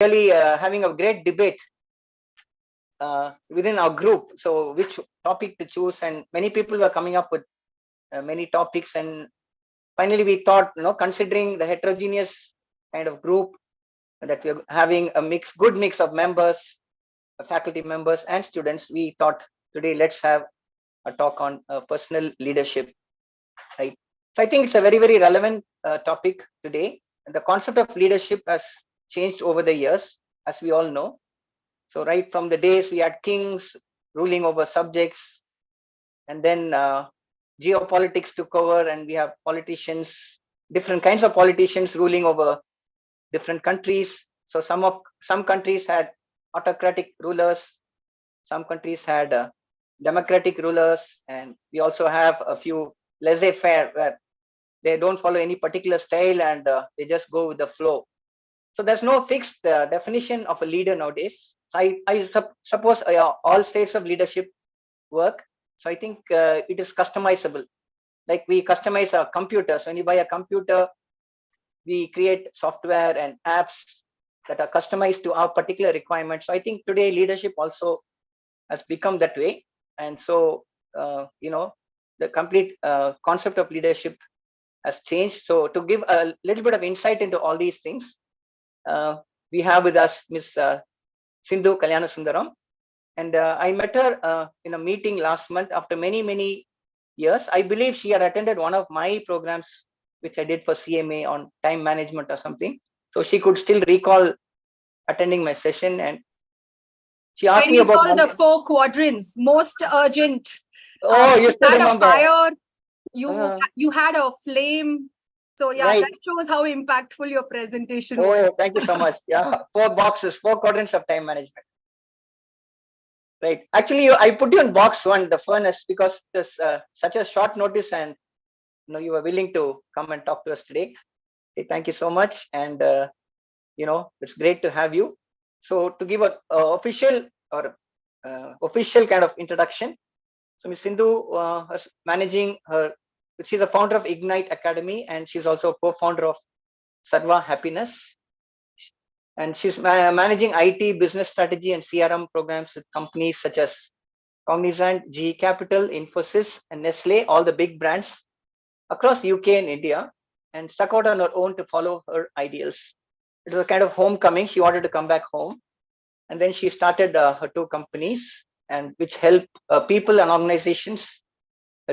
really having a great debate within our group. So which topic to choose, and many people were coming up with many topics, and finally we thought, considering the heterogeneous kind of group that we're having, a good mix of members, faculty members and students, we thought today let's have a talk on personal leadership, right? So I think it's a very, very relevant topic today. The concept of leadership has changed over the years, as we all know. So right from the days we had kings ruling over subjects, and then geopolitics took over, and we have politicians, different kinds of politicians ruling over different countries. So some countries had autocratic rulers, some countries had democratic rulers, and we also have a few laissez-faire where they don't follow any particular style, and they just go with the flow. So there's no fixed definition of a leader nowadays. So I suppose all states of leadership work. So I think it is customizable. Like we customize our computers. When you buy a computer, we create software and apps that are customized to our particular requirements. So I think today leadership also has become that way. And so, the complete concept of leadership has changed. So to give a little bit of insight into all these things, we have with us Ms. Sindhu Kalyanasundaram. And I met her in a meeting last month after many, many years. I believe she had attended one of my programs, which I did for CMA on time management or something. So she could still recall attending my session, and she asked me about the 4 quadrants, most urgent. Oh, you still remember? A fire, you had a flame. So yeah, right. That shows how impactful your presentation was. Oh, thank you so much. Yeah, 4 boxes, 4 quadrants of time management. Right. Actually, I put you in box 1, the furnace, because there's such a short notice, and you were willing to come and talk to us today. Okay, thank you so much, and it's great to have you. So to give an official kind of introduction, so Ms. Sindhu is managing she's the founder of Ignite Academy, and she's also co-founder of Sarva Happiness. And she's managing IT, business strategy, and CRM programs with companies such as Cognizant, GE Capital, Infosys, and Nestle, all the big brands across UK and India, and stuck out on her own to follow her ideals. It was a kind of homecoming. She wanted to come back home. And then she started her 2 companies, and which help people and organizations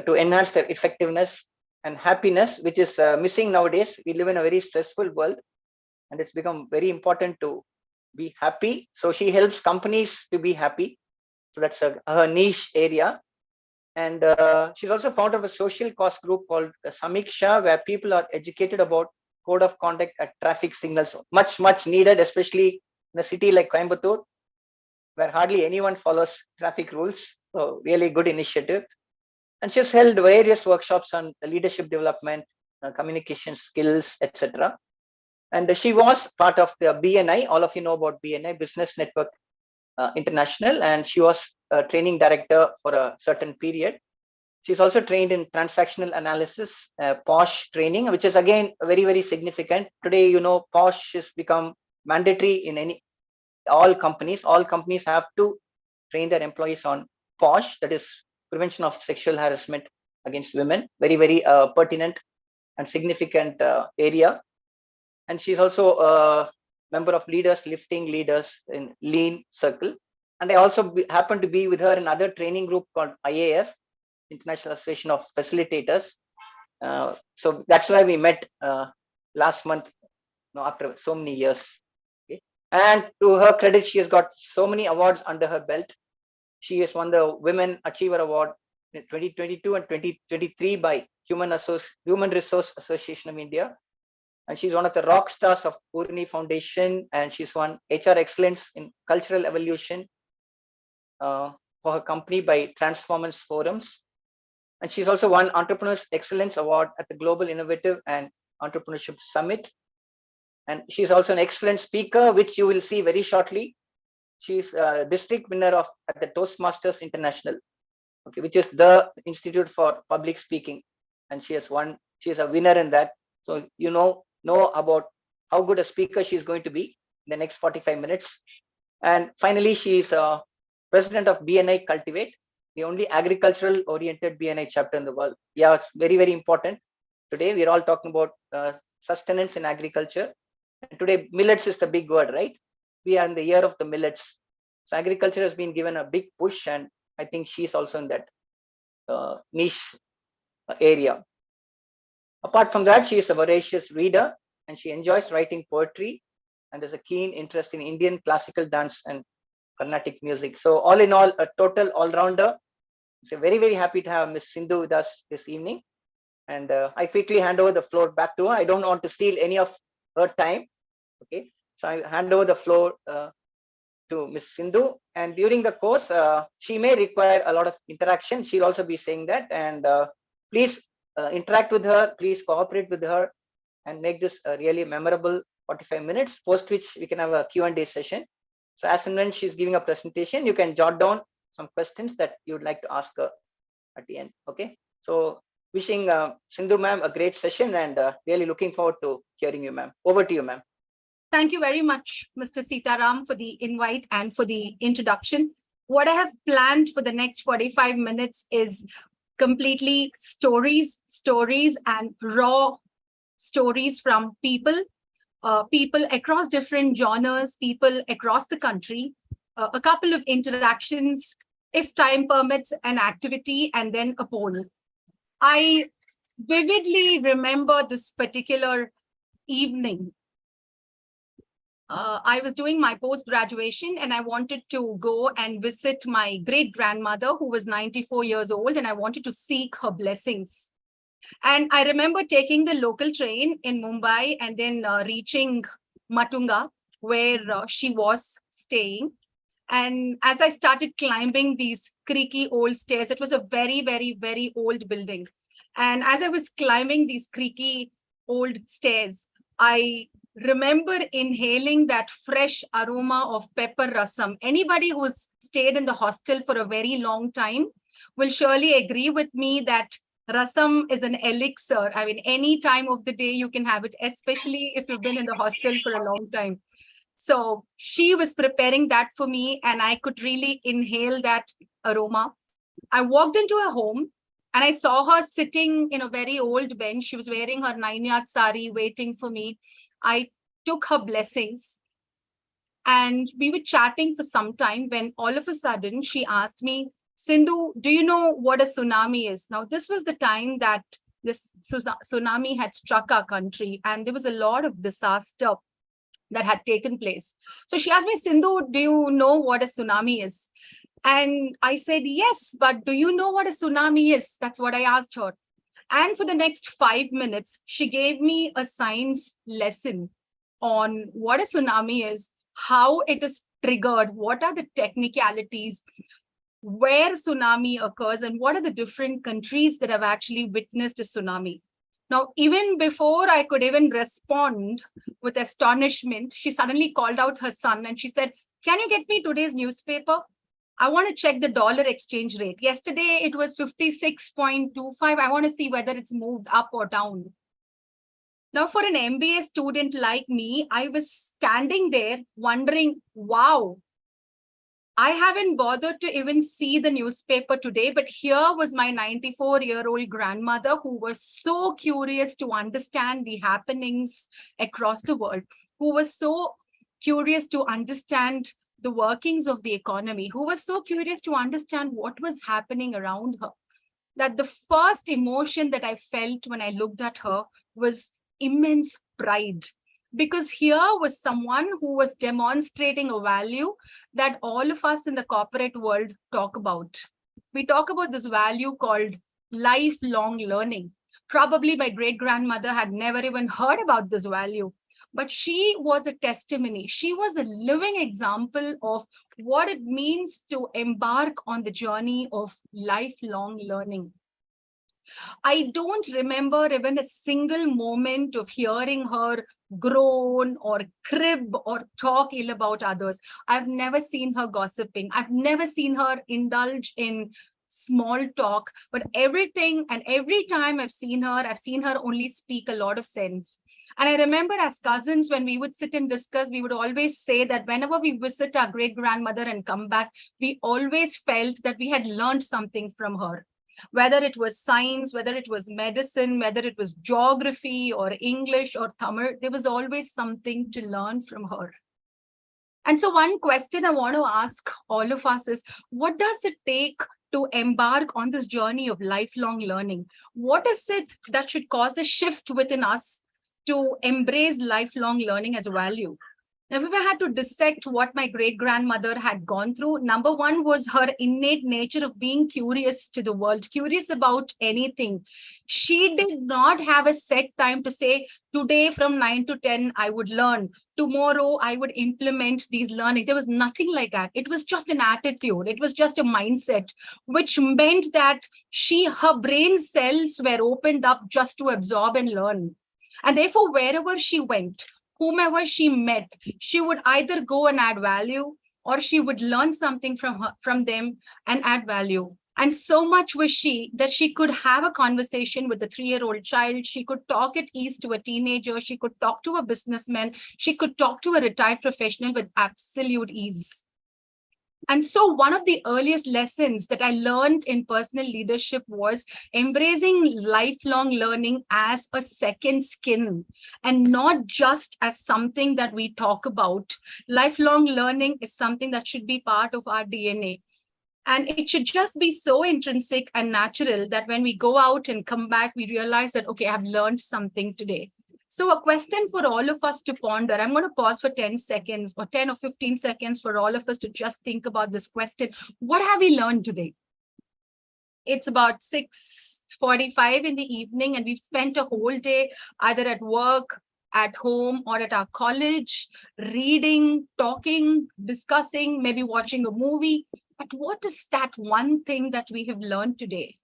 to enhance their effectiveness and happiness, which is missing nowadays. We live in a very stressful world, and it's become very important to be happy. So she helps companies to be happy. So that's her niche area. And she's also founder of a social cause group called Samiksha, where people are educated about code of conduct at traffic signals. Much, much needed, especially in a city like Coimbatore, where hardly anyone follows traffic rules. So really good initiative. And she's held various workshops on leadership development, communication skills, etc. And she was part of the BNI. All of you know about BNI, Business Network International, and she was a training director for a certain period. She's also trained in transactional analysis, POSH training, which is again very, very significant. Today, POSH has become mandatory in all companies. All companies have to train their employees on POSH, that is prevention of sexual harassment against women. Very, very pertinent and significant area. And she's also a member of Lifting Leaders in Lean Circle. And I also happen to be with her in another training group called IAF, International Association of Facilitators. So that's why we met last month, after so many years. Okay. And to her credit, she has got so many awards under her belt. She has won the Women Achiever Award in 2022 and 2023 by Human Resource Association of India. And she's one of the rock stars of Purni Foundation, and she's won HR Excellence in Cultural Evolution for her company by Transformance Forums. And she's also won Entrepreneurs Excellence Award at the Global Innovative and Entrepreneurship Summit. And she's also an excellent speaker, which you will see very shortly. She's a district winner at the Toastmasters International, okay, which is the Institute for Public Speaking. And she is a winner in that. So, know about how good a speaker she's going to be. in the next 45 minutes. And finally, she is president of BNI Cultivate, the only agricultural oriented BNI chapter in the world. Yeah, it's very, very important. Today, we're all talking about sustenance in agriculture. And today, millets is the big word, right? We are in the year of the millets. So agriculture has been given a big push, and I think she's also in that niche area. Apart from that, she is a voracious reader and she enjoys writing poetry, and there's a keen interest in Indian classical dance and Carnatic music. So all in all, a total all-rounder. So very, very happy to have Miss Sindhu with us this evening. And I quickly hand over the floor back to her. I don't want to steal any of her time. Okay, so I hand over the floor to Miss Sindhu. And during the course, she may require a lot of interaction. She'll also be saying that. And please interact with her. Please cooperate with her and make this a really memorable 45 minutes, post which we can have a Q&A session. So as and when she's giving a presentation, you can jot down some questions that you would like to ask her at the end. Okay. So wishing Sindhu ma'am a great session, and really looking forward to hearing you, ma'am. Over to you, ma'am. Thank you very much, Mr. Sitaram, for the invite and for the introduction. What I have planned for the next 45 minutes is completely stories and raw stories from people across different genres, people across the country, a couple of interactions, if time permits, an activity, and then a poll. I vividly remember this particular evening. I was doing my post-graduation and I wanted to go and visit my great-grandmother who was 94 years old, and I wanted to seek her blessings. And I remember taking the local train in Mumbai and then reaching Matunga, where she was staying. And as I started climbing these creaky old stairs, it was a very, very, very old building. And as I was climbing these creaky old stairs, I remember inhaling that fresh aroma of pepper rasam. Anybody who's stayed in the hostel for a very long time will surely agree with me that rasam is an elixir. I mean, any time of the day you can have it, especially if you've been in the hostel for a long time. So she was preparing that for me, and I could really inhale that aroma. I walked into her home and I saw her sitting in a very old bench. She was wearing her 9-yard sari, waiting for me. I took her blessings and we were chatting for some time when all of a sudden she asked me, Sindhu, do you know what a tsunami is? Now, this was the time that this tsunami had struck our country and there was a lot of disaster that had taken place. So she asked me, Sindhu, do you know what a tsunami is? And I said, yes, but do you know what a tsunami is? That's what I asked her. And for the next 5 minutes, she gave me a science lesson on what a tsunami is, how it is triggered, what are the technicalities, where tsunami occurs, and what are the different countries that have actually witnessed a tsunami. Now, even before I could even respond with astonishment, she suddenly called out her son and she said, can you get me today's newspaper? I want to check the dollar exchange rate. Yesterday, it was 56.25. I want to see whether it's moved up or down. Now, for an MBA student like me, I was standing there wondering, wow, I haven't bothered to even see the newspaper today, but here was my 94-year-old grandmother who was so curious to understand the happenings across the world, who was so curious to understand the workings of the economy, who was so curious to understand what was happening around her, that the first emotion that I felt when I looked at her was immense pride. Because here was someone who was demonstrating a value that all of us in the corporate world talk about. We talk about this value called lifelong learning. Probably my great-grandmother had never even heard about this value, but she was a testimony. She was a living example of what it means to embark on the journey of lifelong learning. I don't remember even a single moment of hearing her groan or crib or talk ill about others. I've never seen her gossiping. I've never seen her indulge in small talk, but everything and every time I've seen her only speak a lot of sense. And I remember as cousins, when we would sit and discuss, we would always say that whenever we visit our great grandmother and come back, we always felt that we had learned something from her. Whether it was science, whether it was medicine, whether it was geography or English or Tamil, there was always something to learn from her. And so one question I want to ask all of us is, what does it take to embark on this journey of lifelong learning? What is it that should cause a shift within us to embrace lifelong learning as a value? Now, if I had to dissect what my great-grandmother had gone through, number one was her innate nature of being curious to the world, curious about anything. She did not have a set time to say, today from 9 to 10, I would learn. Tomorrow, I would implement these learning. There was nothing like that. It was just an attitude. It was just a mindset, which meant that her brain cells were opened up just to absorb and learn. And therefore, wherever she went, whomever she met, she would either go and add value, or she would learn something from them and add value. And so much was she that she could have a conversation with a 3-year-old child. She could talk at ease to a teenager. She could talk to a businessman. She could talk to a retired professional with absolute ease. And so one of the earliest lessons that I learned in personal leadership was embracing lifelong learning as a second skin and not just as something that we talk about. Lifelong learning is something that should be part of our DNA. And it should just be so intrinsic and natural that when we go out and come back, we realize that, okay, I've learned something today. So a question for all of us to ponder. I'm going to pause for 10 seconds or 10 or 15 seconds for all of us to just think about this question. What have we learned today? It's about 6:45 in the evening, and we've spent a whole day either at work, at home, or at our college, reading, talking, discussing, maybe watching a movie. But what is that one thing that we have learned today?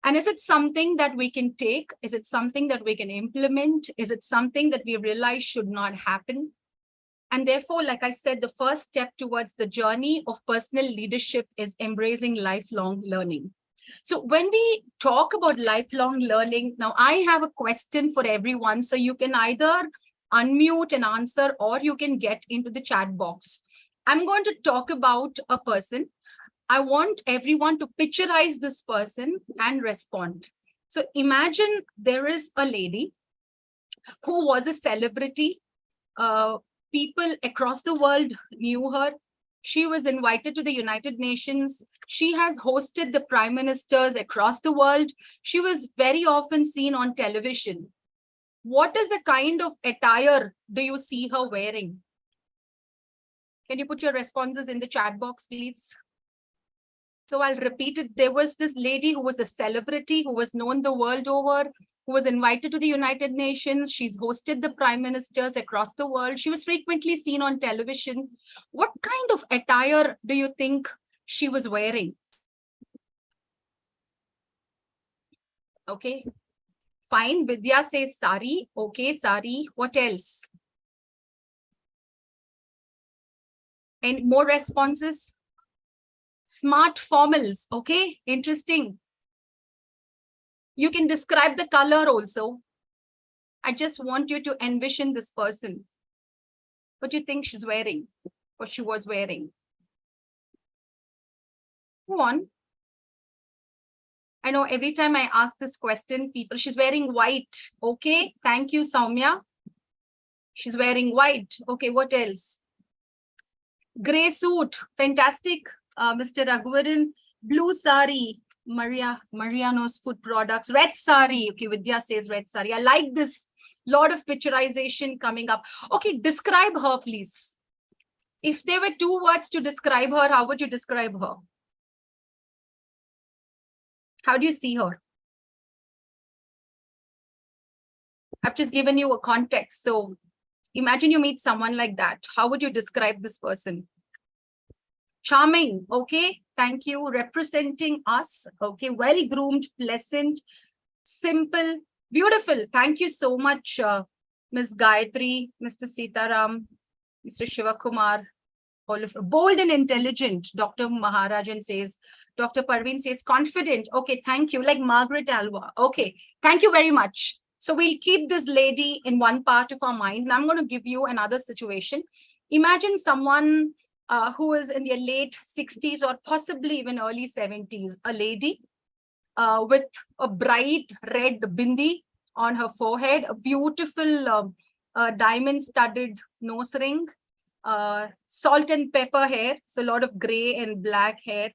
And is it something that we can take? Is it something that we can implement? Is it something that we realize should not happen? And therefore, like I said, the first step towards the journey of personal leadership is embracing lifelong learning. So when we talk about lifelong learning, now I have a question for everyone. So you can either unmute and answer, or you can get into the chat box. I'm going to talk about a person. I want everyone to picturize this person and respond. So imagine there is a lady who was a celebrity. People across the world knew her. She was invited to the United Nations. She has hosted the prime ministers across the world. She was very often seen on television. What is the kind of attire do you see her wearing? Can you put your responses in the chat box, please? So I'll repeat it. There was this lady who was a celebrity, who was known the world over, who was invited to the United Nations. She's hosted the prime ministers across the world. She was frequently seen on television. What kind of attire do you think she was wearing? Okay, fine. Vidya says sari. Okay, sari. What else? And more responses? Smart formals. Okay, interesting. You can describe the color also. I just want you to envision this person. What do you think she's wearing? What she was wearing? Go on. I know every time I ask this question, she's wearing white. Okay, thank you, Soumya. She's wearing white. Okay, what else? Gray suit. Fantastic. Mr. Raghuvaran. Blue sari. Mariano's food products. Red sari. Okay, Vidya says red sari. I like this. Lot of picturization coming up. Okay, describe her, please. If there were 2 words to describe her, how would you describe her? How do you see her? I've just given you a context. So imagine you meet someone like that. How would you describe this person? Charming. Okay, thank you. Representing us. Okay, well-groomed, pleasant, simple, beautiful. Thank you so much, Ms. Gayatri, Mr. Sitaram, Mr. Shivakumar. All of bold and intelligent. Dr. Maharajan says, Dr. Parveen says confident. Okay, thank you. Like Margaret Alva. Okay, thank you very much. So we'll keep this lady in one part of our mind. And I'm going to give you another situation. Imagine someone who is in their late 60s or possibly even early 70s, a lady with a bright red bindi on her forehead, a beautiful diamond-studded nose ring, salt and pepper hair, so a lot of gray and black hair.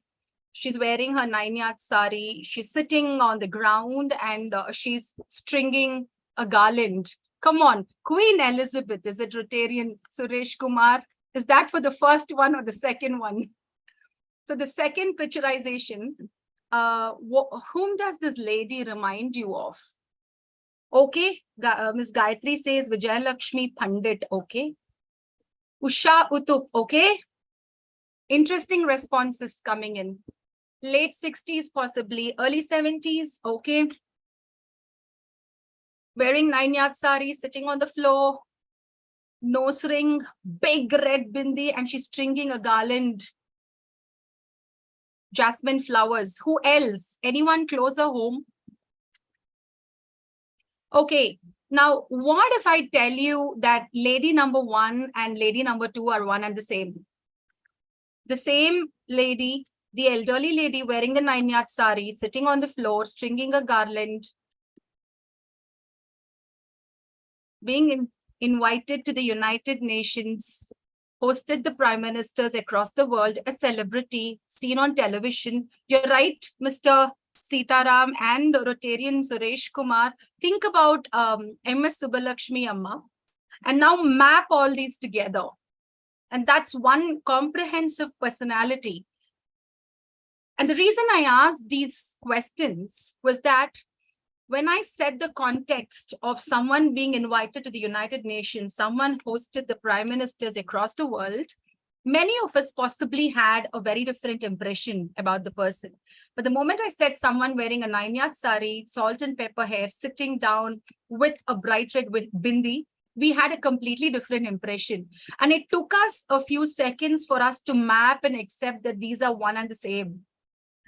She's wearing her 9-yard sari. She's sitting on the ground and she's stringing a garland. Come on, Queen Elizabeth. Is it Rotarian Suresh Kumar? Is that for the first one or the second one? So the second picturization, whom does this lady remind you of? Okay, Ms. Gayatri says Vijay Lakshmi Pandit. Okay. Usha Utup. Okay. Interesting responses coming in. Late 60s, possibly early 70s. Okay. Wearing 9-yard sari, sitting on the floor, nose ring, big red bindi, and she's stringing a garland. Jasmine flowers. Who else? Anyone closer home? Okay. Now, what if I tell you that lady number 1 and lady number 2 are one and the same? The same lady, the elderly lady wearing the 9-yard sari, sitting on the floor, stringing a garland, being invited to the United Nations, hosted the prime ministers across the world, a celebrity, seen on television. You're right, Mr. Sitaram and Rotarian Suresh Kumar. Think about MS Subbalakshmi Amma and now map all these together. And that's one comprehensive personality. And the reason I asked these questions was that when I set the context of someone being invited to the United Nations, someone hosted the prime ministers across the world, many of us possibly had a very different impression about the person. But the moment I said someone wearing a 9-yard sari, salt and pepper hair, sitting down with a bright red bindi, we had a completely different impression. And it took us a few seconds for us to map and accept that these are one and the same.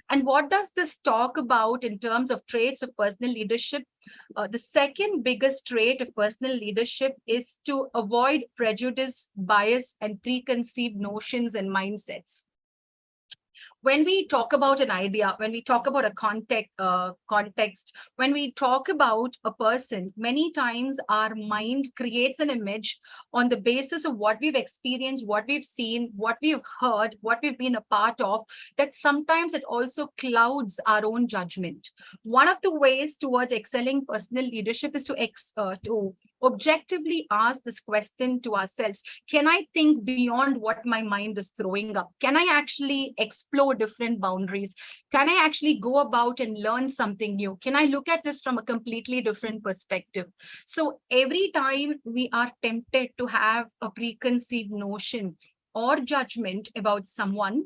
And what does this talk about in terms of traits of personal leadership? The second biggest trait of personal leadership is to avoid prejudice, bias, and preconceived notions and mindsets. When we talk about an idea, when we talk about a context, when we talk about a person, many times our mind creates an image on the basis of what we've experienced, what we've seen, what we've heard, what we've been a part of, that sometimes it also clouds our own judgment. One of the ways towards excelling personal leadership is to objectively ask this question to ourselves. Can I think beyond what my mind is throwing up? Can I actually explore different boundaries? Can I actually go about and learn something new? Can I look at this from a completely different perspective? So every time we are tempted to have a preconceived notion or judgment about someone,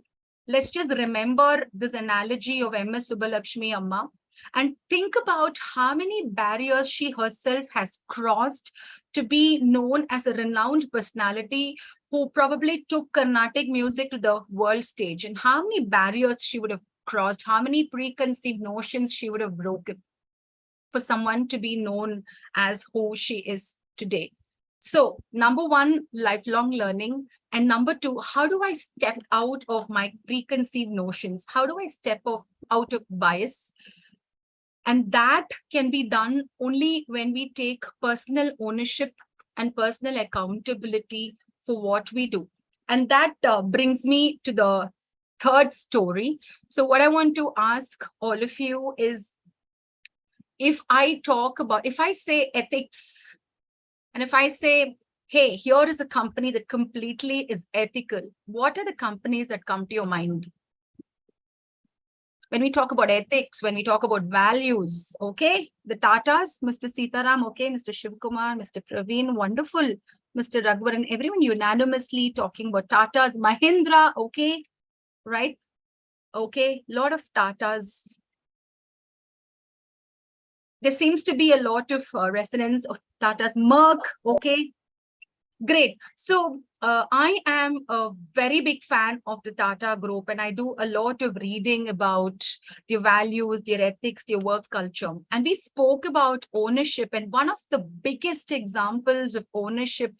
let's just remember this analogy of MS Subbalakshmi Amma and think about how many barriers she herself has crossed to be known as a renowned personality who probably took Carnatic music to the world stage, and how many barriers she would have crossed, how many preconceived notions she would have broken for someone to be known as who she is today. So number 1, lifelong learning. And number 2, how do I step out of my preconceived notions? How do I step out of bias? And that can be done only when we take personal ownership and personal accountability for what we do. And that brings me to the third story. So what I want to ask all of you is, if I say ethics, and if I say, hey, here is a company that completely is ethical, what are the companies that come to your mind? When we talk about ethics, when we talk about values, okay, the Tatas, Mr. Sitaram, okay, Mr. Shivkumar, Mr. Praveen, wonderful, Mr. Raghuvaran, everyone unanimously talking about Tatas, Mahindra, okay, right? Okay, lot of Tatas. There seems to be a lot of resonance of Tata's, Merck, okay, great. So I am a very big fan of the Tata Group, and I do a lot of reading about their values, their ethics, their work culture. And we spoke about ownership, and one of the biggest examples of ownership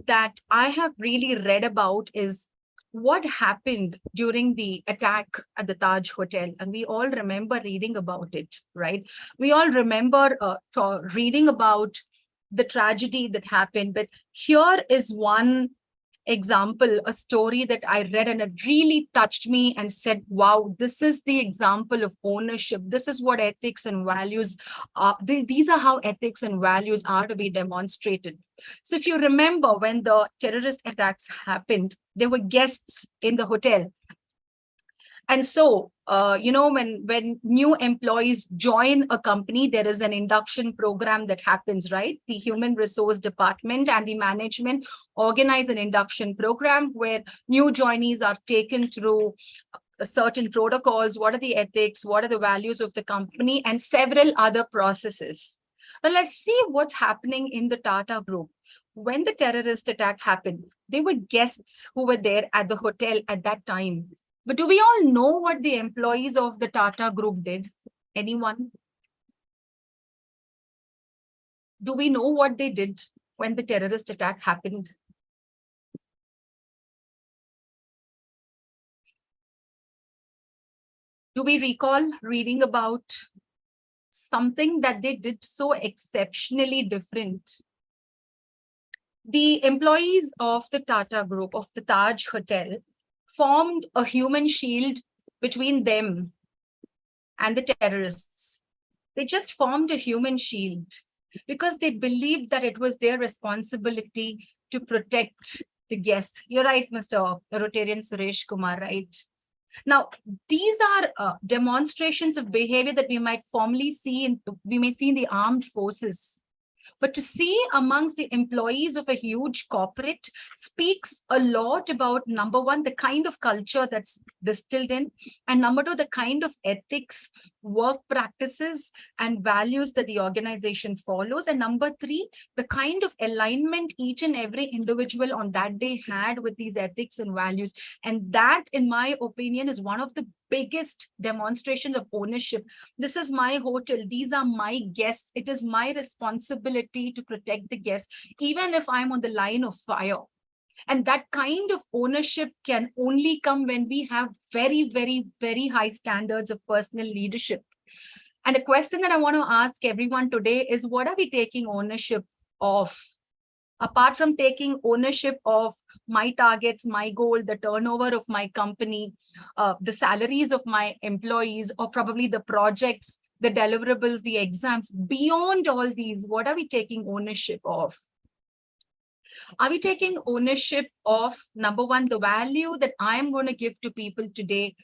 that I have really read about is what happened during the attack at the Taj Hotel. And we all remember reading about it, right? We all remember reading about the tragedy that happened. But here is one example, a story that I read and it really touched me and said, wow, this is the example of ownership. This is what ethics and values are. These are how ethics and values are to be demonstrated. So if you remember when the terrorist attacks happened, there were guests in the hotel. And so, when new employees join a company, there is an induction program that happens, right? The human resource department and the management organize an induction program where new joinees are taken through certain protocols. What are the ethics? What are the values of the company? And several other processes. But let's see what's happening in the Tata Group. When the terrorist attack happened, there were guests who were there at the hotel at that time. But do we all know what the employees of the Tata Group did? Anyone? Do we know what they did when the terrorist attack happened? Do we recall reading about something that they did so exceptionally different? The employees of the Tata Group, of the Taj Hotel, formed a human shield between them and the terrorists. They just formed a human shield because they believed that it was their responsibility to protect the guests. You're right, Mr. Rotarian Suresh Kumar, right? Now, these are demonstrations of behavior that we might formally see we may see in the armed forces. But to see amongst the employees of a huge corporate speaks a lot about, number one, the kind of culture that's distilled in, and number two, the kind of ethics, work practices, and values that the organization follows. And number three, the kind of alignment each and every individual on that day had with these ethics and values. And that, in my opinion, is one of the biggest demonstrations of ownership. This is my hotel. These are my guests. It is my responsibility to protect the guests, even if I'm on the line of fire. And that kind of ownership can only come when we have very, very, very high standards of personal leadership. And the question that I want to ask everyone today is, what are we taking ownership of? Apart from taking ownership of my targets, my goal, the turnover of my company, the salaries of my employees, or probably the projects, the deliverables, the exams, beyond all these, what are we taking ownership of? Are we taking ownership of, number one, the value that I am going to give to people today?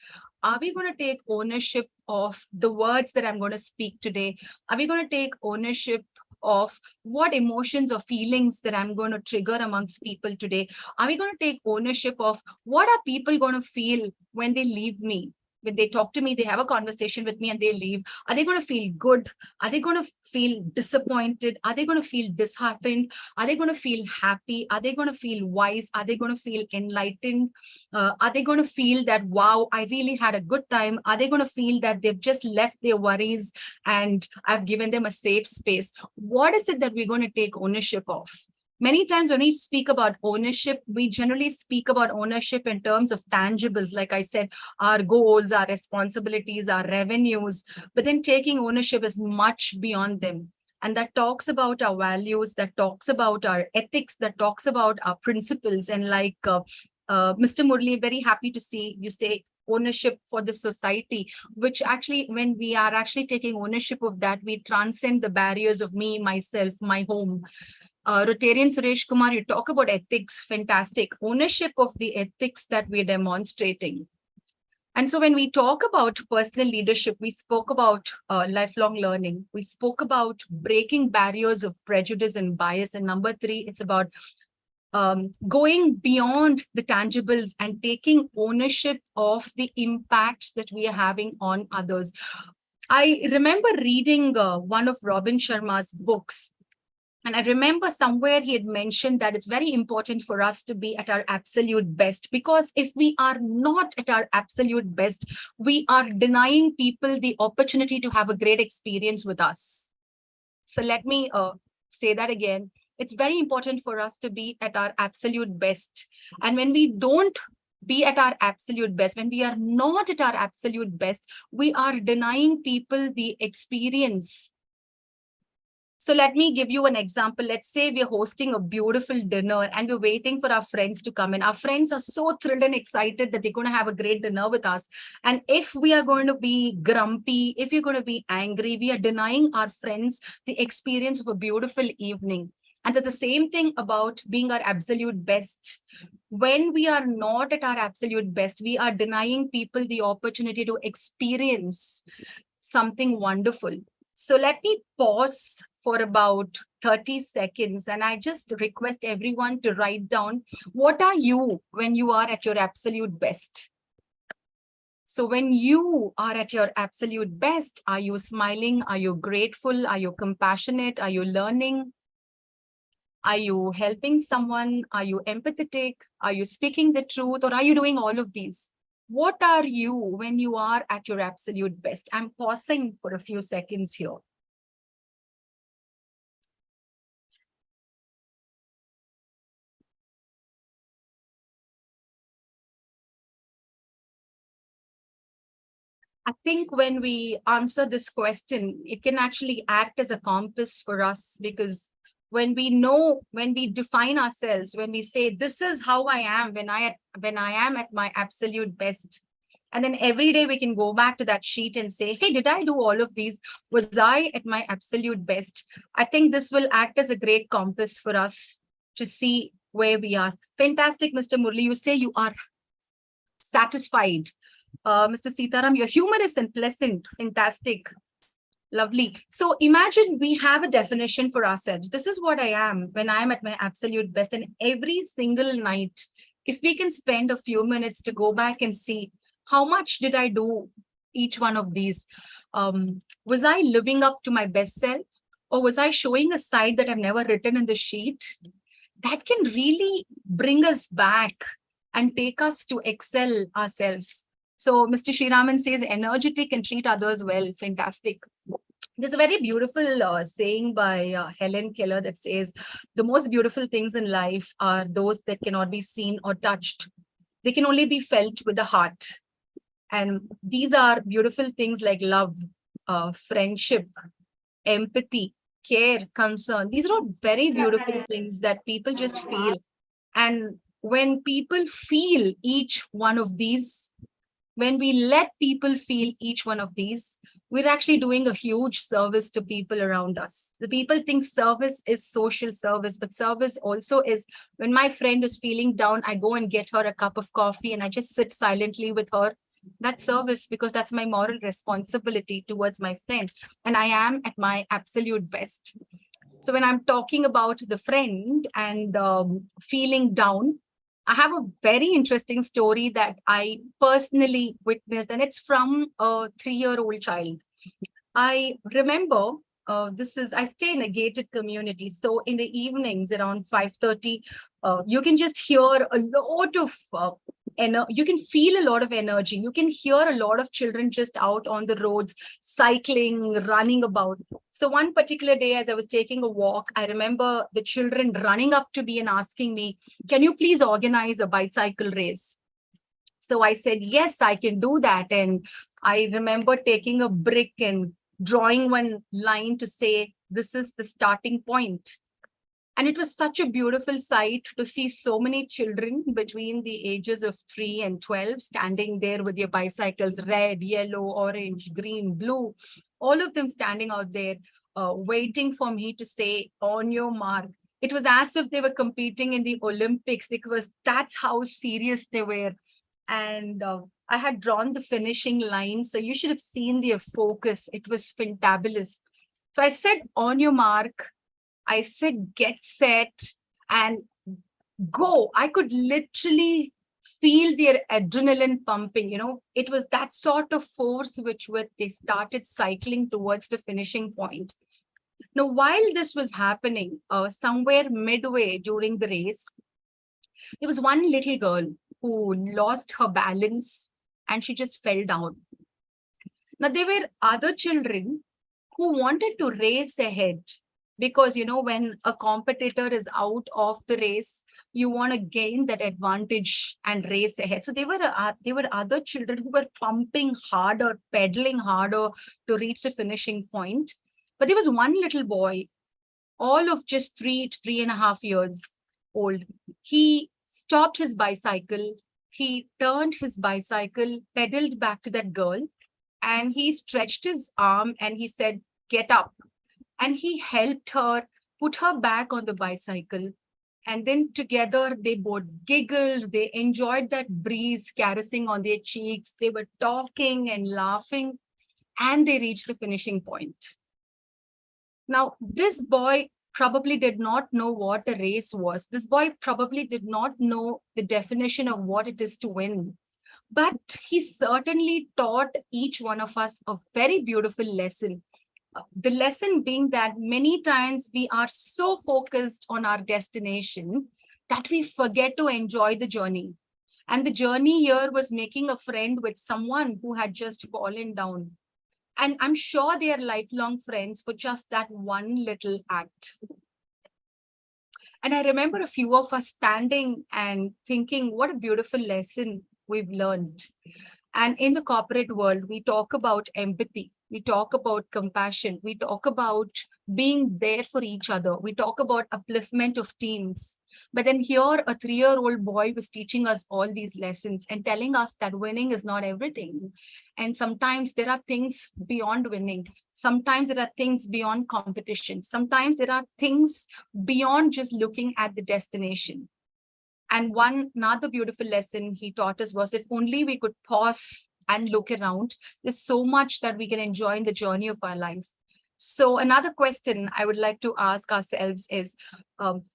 Are we going to take ownership of the words that I'm going to speak today? Are we going to take ownership of what emotions or feelings that I'm going to trigger amongst people today? Are we going to take ownership of what are people going to feel when they leave me? When they talk to me, they have a conversation with me and they leave. Are they going to feel good? Are they going to feel disappointed? Are they going to feel disheartened? Are they going to feel happy? Are they going to feel wise? Are they going to feel enlightened? Are they going to feel that, wow, I really had a good time? Are they going to feel that they've just left their worries and I've given them a safe space? What is it that we're going to take ownership of? Many times when we speak about ownership, we generally speak about ownership in terms of tangibles. Like I said, our goals, our responsibilities, our revenues, but then taking ownership is much beyond them. And that talks about our values, that talks about our ethics, that talks about our principles. And like Mr. Murli, very happy to see you say ownership for the society, which actually, when we are actually taking ownership of that, we transcend the barriers of me, myself, my home. Rotarian Suresh Kumar, you talk about ethics, fantastic. Ownership of the ethics that we're demonstrating. And so when we talk about personal leadership, we spoke about lifelong learning. We spoke about breaking barriers of prejudice and bias. And number three, it's about going beyond the tangibles and taking ownership of the impacts that we are having on others. I remember reading one of Robin Sharma's books. And I remember somewhere he had mentioned that it's very important for us to be at our absolute best, because if we are not at our absolute best, we are denying people the opportunity to have a great experience with us. So let me say that again. It's very important for us to be at our absolute best. And when we don't be at our absolute best, when we are not at our absolute best, we are denying people the experience. So let me give you an example. Let's say we're hosting a beautiful dinner and we're waiting for our friends to come in. Our friends are so thrilled and excited that they're going to have a great dinner with us. And if we are going to be grumpy, if you're going to be angry, we are denying our friends the experience of a beautiful evening. And that's the same thing about being our absolute best. When we are not at our absolute best, we are denying people the opportunity to experience something wonderful. So let me pause for about 30 seconds and I just request everyone to write down, what are you when you are at your absolute best? So when you are at your absolute best, are you smiling? Are you grateful? Are you compassionate? Are you learning? Are you helping someone? Are you empathetic? Are you speaking the truth? Or are you doing all of these? What are you when you are at your absolute best? I'm pausing for a few seconds here. I think when we answer this question, it can actually act as a compass for us, because when we know, when we define ourselves, when we say, this is how I am when I am at my absolute best. And then every day we can go back to that sheet and say, hey, did I do all of these? Was I at my absolute best? I think this will act as a great compass for us to see where we are. Fantastic, Mr. Murli. You say you are satisfied. Mr. Sitaram, you're humorous and pleasant. Fantastic. Lovely. So imagine we have a definition for ourselves. This is what I am when I'm at my absolute best. And every single night, if we can spend a few minutes to go back and see how much did I do each one of these? Was I living up to my best self? Or was I showing a side that I've never written in the sheet? That can really bring us back and take us to excel ourselves. So Mr. Sriraman says, energetic and treat others well. Fantastic. There's a very beautiful saying by Helen Keller that says, the most beautiful things in life are those that cannot be seen or touched. They can only be felt with the heart. And these are beautiful things like love, friendship, empathy, care, concern. These are all very beautiful things that people just feel. And when people feel each one of these, when we let people feel each one of these, we're actually doing a huge service to people around us. The people think service is social service, but service also is when my friend is feeling down, I go and get her a cup of coffee and I just sit silently with her. That's service, because that's my moral responsibility towards my friend. And I am at my absolute best. So when I'm talking about the friend and feeling down, I have a very interesting story that I personally witnessed, and it's from a 3-year-old child. I remember I stay in a gated community. So in the evenings around 5:30, you can just hear a lot of you can feel a lot of energy. You can hear a lot of children just out on the roads, cycling, running about. So one particular day, as I was taking a walk, I remember the children running up to me and asking me, can you please organize a bicycle race? So I said, yes, I can do that. And I remember taking a brick and drawing one line to say, this is the starting point. And it was such a beautiful sight to see so many children between the ages of 3 and 12 standing there with their bicycles, red, yellow, orange, green, blue, all of them standing out there, waiting for me to say, on your mark. It was as if they were competing in the Olympics, because that's how serious they were. And I had drawn the finishing line. So you should have seen their focus. It was fantabulous. So I said, on your mark. I said, get set and go. I could literally feel their adrenaline pumping. It was that sort of force they started cycling towards the finishing point. Now, while this was happening, somewhere midway during the race, there was one little girl who lost her balance and she just fell down. Now, there were other children who wanted to race ahead because, when a competitor is out of the race, you want to gain that advantage and race ahead. So there were other children who were pumping harder, pedaling harder to reach the finishing point. But there was one little boy, all of just 3.5 years old. He stopped his bicycle. He turned his bicycle, pedaled back to that girl, and he stretched his arm and he said, "Get up." And he helped her, put her back on the bicycle. And then together they both giggled. They enjoyed that breeze caressing on their cheeks. They were talking and laughing, and they reached the finishing point. Now, this boy probably did not know what a race was. This boy probably did not know the definition of what it is to win. But he certainly taught each one of us a very beautiful lesson. The lesson being that many times we are so focused on our destination that we forget to enjoy the journey. And the journey here was making a friend with someone who had just fallen down. And I'm sure they are lifelong friends for just that one little act. And I remember a few of us standing and thinking, what a beautiful lesson we've learned. And in the corporate world, we talk about empathy, we talk about compassion, we talk about being there for each other, we talk about upliftment of teams. But then here, a 3-year-old boy was teaching us all these lessons and telling us that winning is not everything. And sometimes there are things beyond winning. Sometimes there are things beyond competition. Sometimes there are things beyond just looking at the destination. And another beautiful lesson he taught us was if only we could pause and look around, there's so much that we can enjoy in the journey of our life. So another question I would like to ask ourselves is,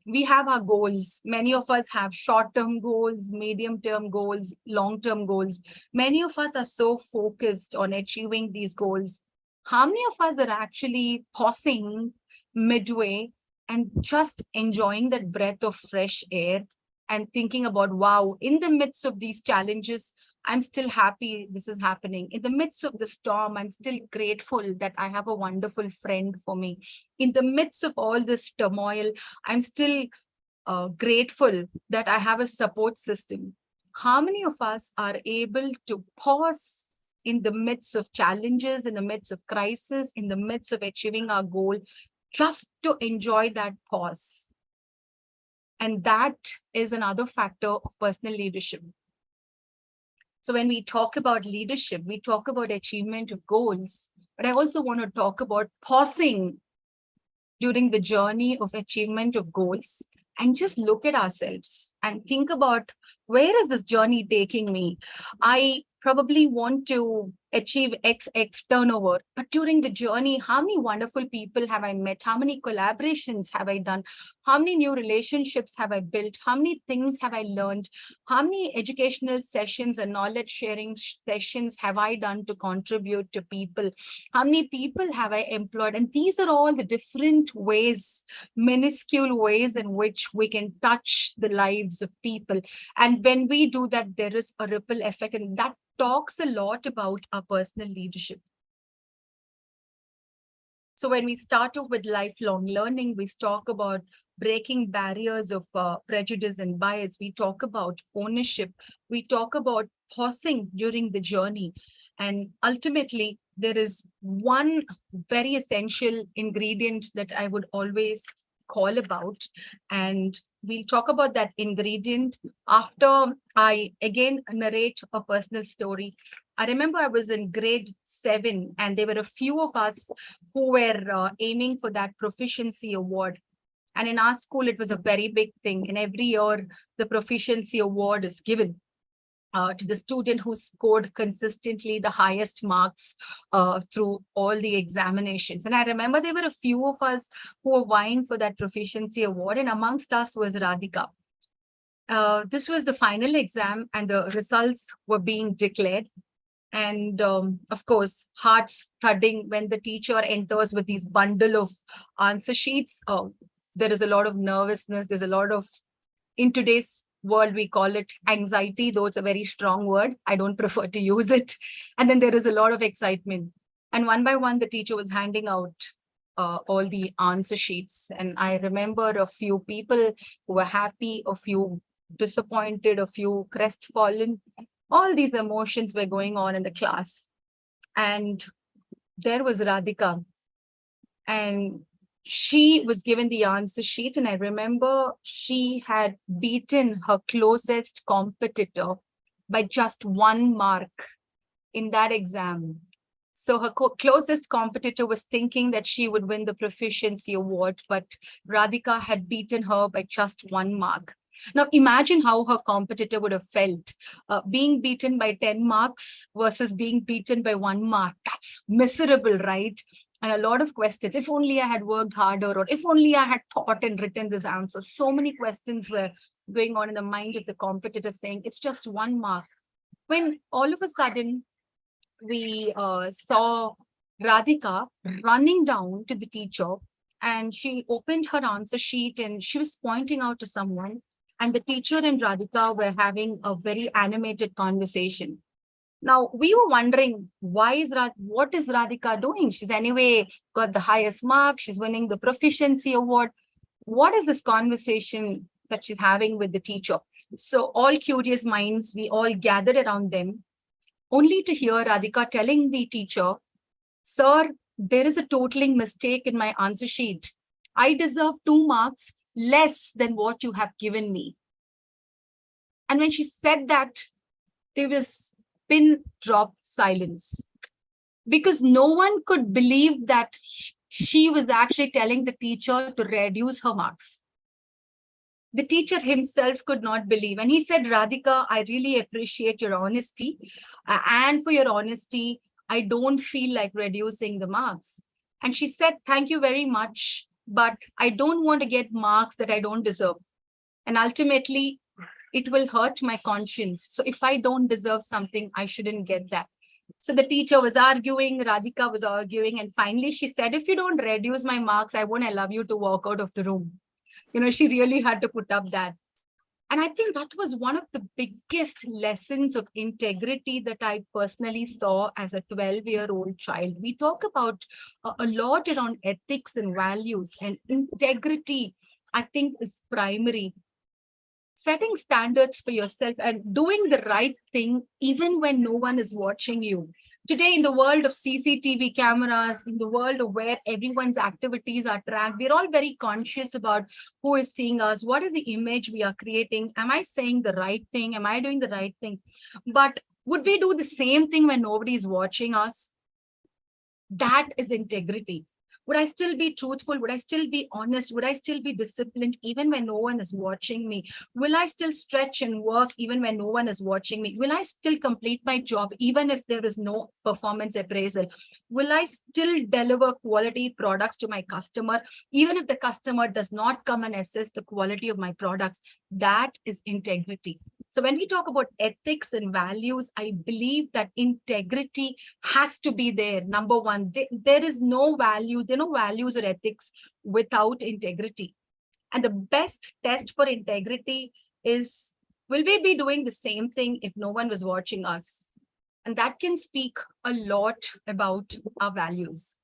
we have our goals. Many of us have short-term goals, medium-term goals, long-term goals. Many of us are so focused on achieving these goals. How many of us are actually pausing midway and just enjoying that breath of fresh air and thinking about, wow, in the midst of these challenges, I'm still happy this is happening. In the midst of the storm, I'm still grateful that I have a wonderful friend for me. In the midst of all this turmoil, I'm still grateful that I have a support system. How many of us are able to pause in the midst of challenges, in the midst of crisis, in the midst of achieving our goal, just to enjoy that pause? And that is another factor of personal leadership. So when we talk about leadership, we talk about achievement of goals, but I also want to talk about pausing during the journey of achievement of goals and just look at ourselves and think about, where is this journey taking me? I probably want to achieve X turnover, but during the journey, how many wonderful people have I met? How many collaborations have I done? How many new relationships have I built? How many things have I learned? How many educational sessions and knowledge sharing sessions have I done to contribute to people? How many people have I employed? And these are all the different ways, minuscule ways in which we can touch the lives of people. And when we do that, there is a ripple effect, and that talks a lot about our personal leadership. So when we start off with lifelong learning, we talk about breaking barriers of prejudice and bias. We talk about ownership. We talk about pausing during the journey. And ultimately, there is one very essential ingredient that I would always call about. And we'll talk about that ingredient after I again narrate a personal story. I remember I was in grade 7 and there were a few of us who were aiming for that proficiency award. And in our school, it was a very big thing. And every year, the proficiency award is given to the student who scored consistently the highest marks through all the examinations. And I remember there were a few of us who were vying for that proficiency award, and amongst us was Radhika. This was the final exam and the results were being declared. And of course, hearts thudding when the teacher enters with these bundle of answer sheets. There is a lot of nervousness. There's a lot of, in today's world, we call it anxiety, though it's a very strong word. I don't prefer to use it. And then there is a lot of excitement. And one by one, the teacher was handing out all the answer sheets. And I remember a few people who were happy, a few disappointed, a few crestfallen. All these emotions were going on in the class. And there was Radhika. And she was given the answer sheet. And I remember she had beaten her closest competitor by just 1 mark in that exam. So her closest competitor was thinking that she would win the proficiency award, but Radhika had beaten her by just 1 mark. Now imagine how her competitor would have felt, being beaten by 10 marks versus being beaten by 1 mark. That's miserable, right? And a lot of questions. If only I had worked harder, or if only I had thought and written this answer. So many questions were going on in the mind of the competitor, saying it's just 1 mark. When all of a sudden we saw Radhika running down to the teacher, and she opened her answer sheet and she was pointing out to someone. And the teacher and Radhika were having a very animated conversation. Now we were wondering, what is Radhika doing? She's anyway got the highest mark. She's winning the proficiency award. What is this conversation that she's having with the teacher? So all curious minds, we all gathered around them, only to hear Radhika telling the teacher, "Sir, there is a totaling mistake in my answer sheet. I deserve 2 marks less than what you have given me." And when she said that, there was pin drop silence, because no one could believe that she was actually telling the teacher to reduce her marks. The teacher himself could not believe. And he said, "Radhika, I really appreciate your honesty. And for your honesty, I don't feel like reducing the marks." And she said, "Thank you very much, but I don't want to get marks that I don't deserve. And ultimately, it will hurt my conscience. So if I don't deserve something, I shouldn't get that." So the teacher was arguing, Radhika was arguing, and finally she said, "If you don't reduce my marks, I won't allow you to walk out of the room." She really had to put up that. And I think that was one of the biggest lessons of integrity that I personally saw as a 12-year-old child. We talk about a lot around ethics and values, and integrity, I think, is primary. Setting standards for yourself and doing the right thing even when no one is watching you. Today, in the world of CCTV cameras, in the world of where everyone's activities are tracked, we're all very conscious about who is seeing us, what is the image we are creating, am I saying the right thing, am I doing the right thing? But would we do the same thing when nobody is watching us? That is integrity. Would I still be truthful? Would I still be honest? Would I still be disciplined even when no one is watching me? Will I still stretch and work even when no one is watching me? Will I still complete my job even if there is no performance appraisal? Will I still deliver quality products to my customer even if the customer does not come and assess the quality of my products? That is integrity. So when we talk about ethics and values, I believe that integrity has to be there. Number one, there are no values or ethics without integrity. And the best test for integrity is, will we be doing the same thing if no one was watching us? And that can speak a lot about our values.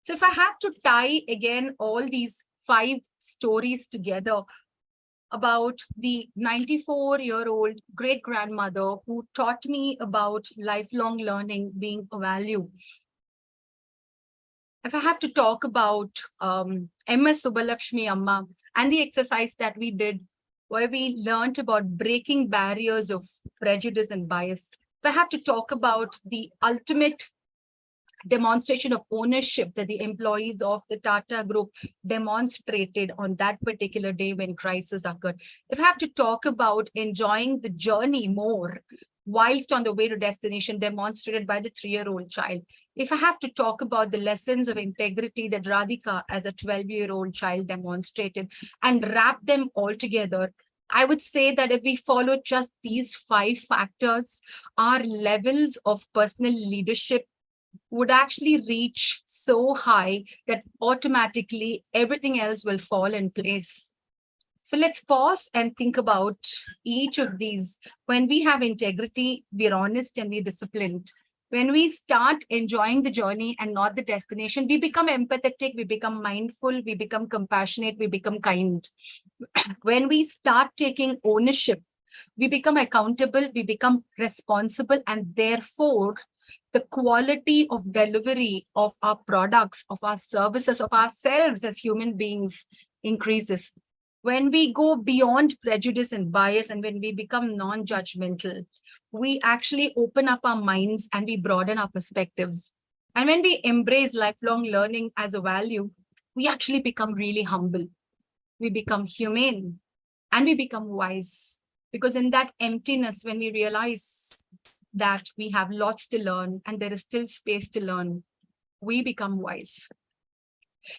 So if I have to tie again all these 5 stories together, about the 94-year-old great-grandmother who taught me about lifelong learning being a value. If I have to talk about MS Subbalakshmi Amma and the exercise that we did, where we learned about breaking barriers of prejudice and bias. If I have to talk about the ultimate demonstration of ownership that the employees of the Tata Group demonstrated on that particular day when crisis occurred. If I have to talk about enjoying the journey more whilst on the way to destination demonstrated by the 3-year-old child. If I have to talk about the lessons of integrity that Radhika as a 12-year-old child demonstrated and wrap them all together, I would say that if we follow just these 5 factors, our levels of personal leadership would actually reach so high that automatically everything else will fall in place. So let's pause and think about each of these. When we have integrity, we're honest and we're disciplined. When we start enjoying the journey and not the destination, we become empathetic, we become mindful, we become compassionate, we become kind. When we start taking ownership, we become accountable, we become responsible, and therefore the quality of delivery of our products, of our services, of ourselves as human beings increases. When we go beyond prejudice and bias, and when we become non-judgmental, we actually open up our minds and we broaden our perspectives. And when we embrace lifelong learning as a value, we actually become really humble. We become humane and we become wise. Because in that emptiness, when we realize that we have lots to learn and there is still space to learn, we become wise.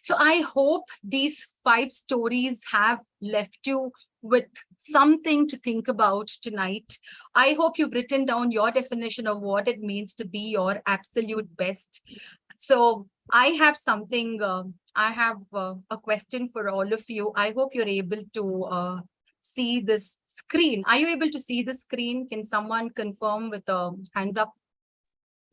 So I hope these 5 stories have left you with something to think about tonight. I hope you've written down your definition of what it means to be your absolute best. So I have something, I have a question for all of you. I hope you're able to see this screen. Are you able to see the screen? Can someone confirm with a hands up?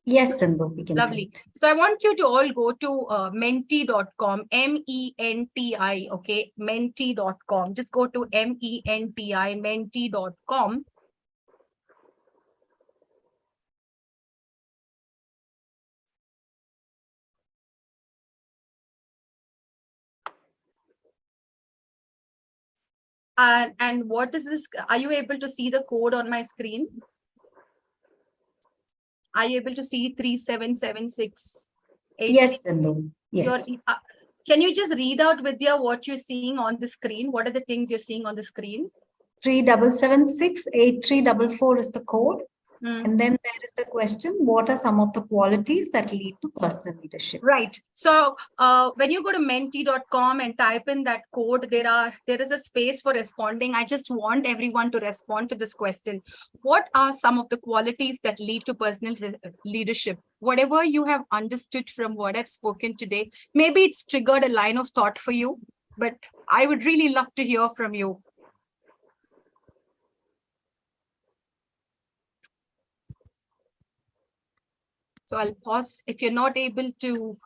Yes, Sindhu, we can Lovely. see it. So I want you to all go to menti.com, MENTI, okay, menti.com. Just go to MENTI, menti.com. And what is this? Are you able to see the code on my screen? Are you able to see 3776? Yes, Sindhu. Yes. Can you just read out, Vidya, what you're seeing on the screen? What are the things you're seeing on the screen? 37768344 is the code. Hmm. And then there is the question, what are some of the qualities that lead to personal leadership? Right. So when you go to menti.com and type in that code, there is a space for responding. I just want everyone to respond to this question. What are some of the qualities that lead to personal leadership? Whatever you have understood from what I've spoken today, maybe it's triggered a line of thought for you, but I would really love to hear from you. So I'll pause. If you're not able to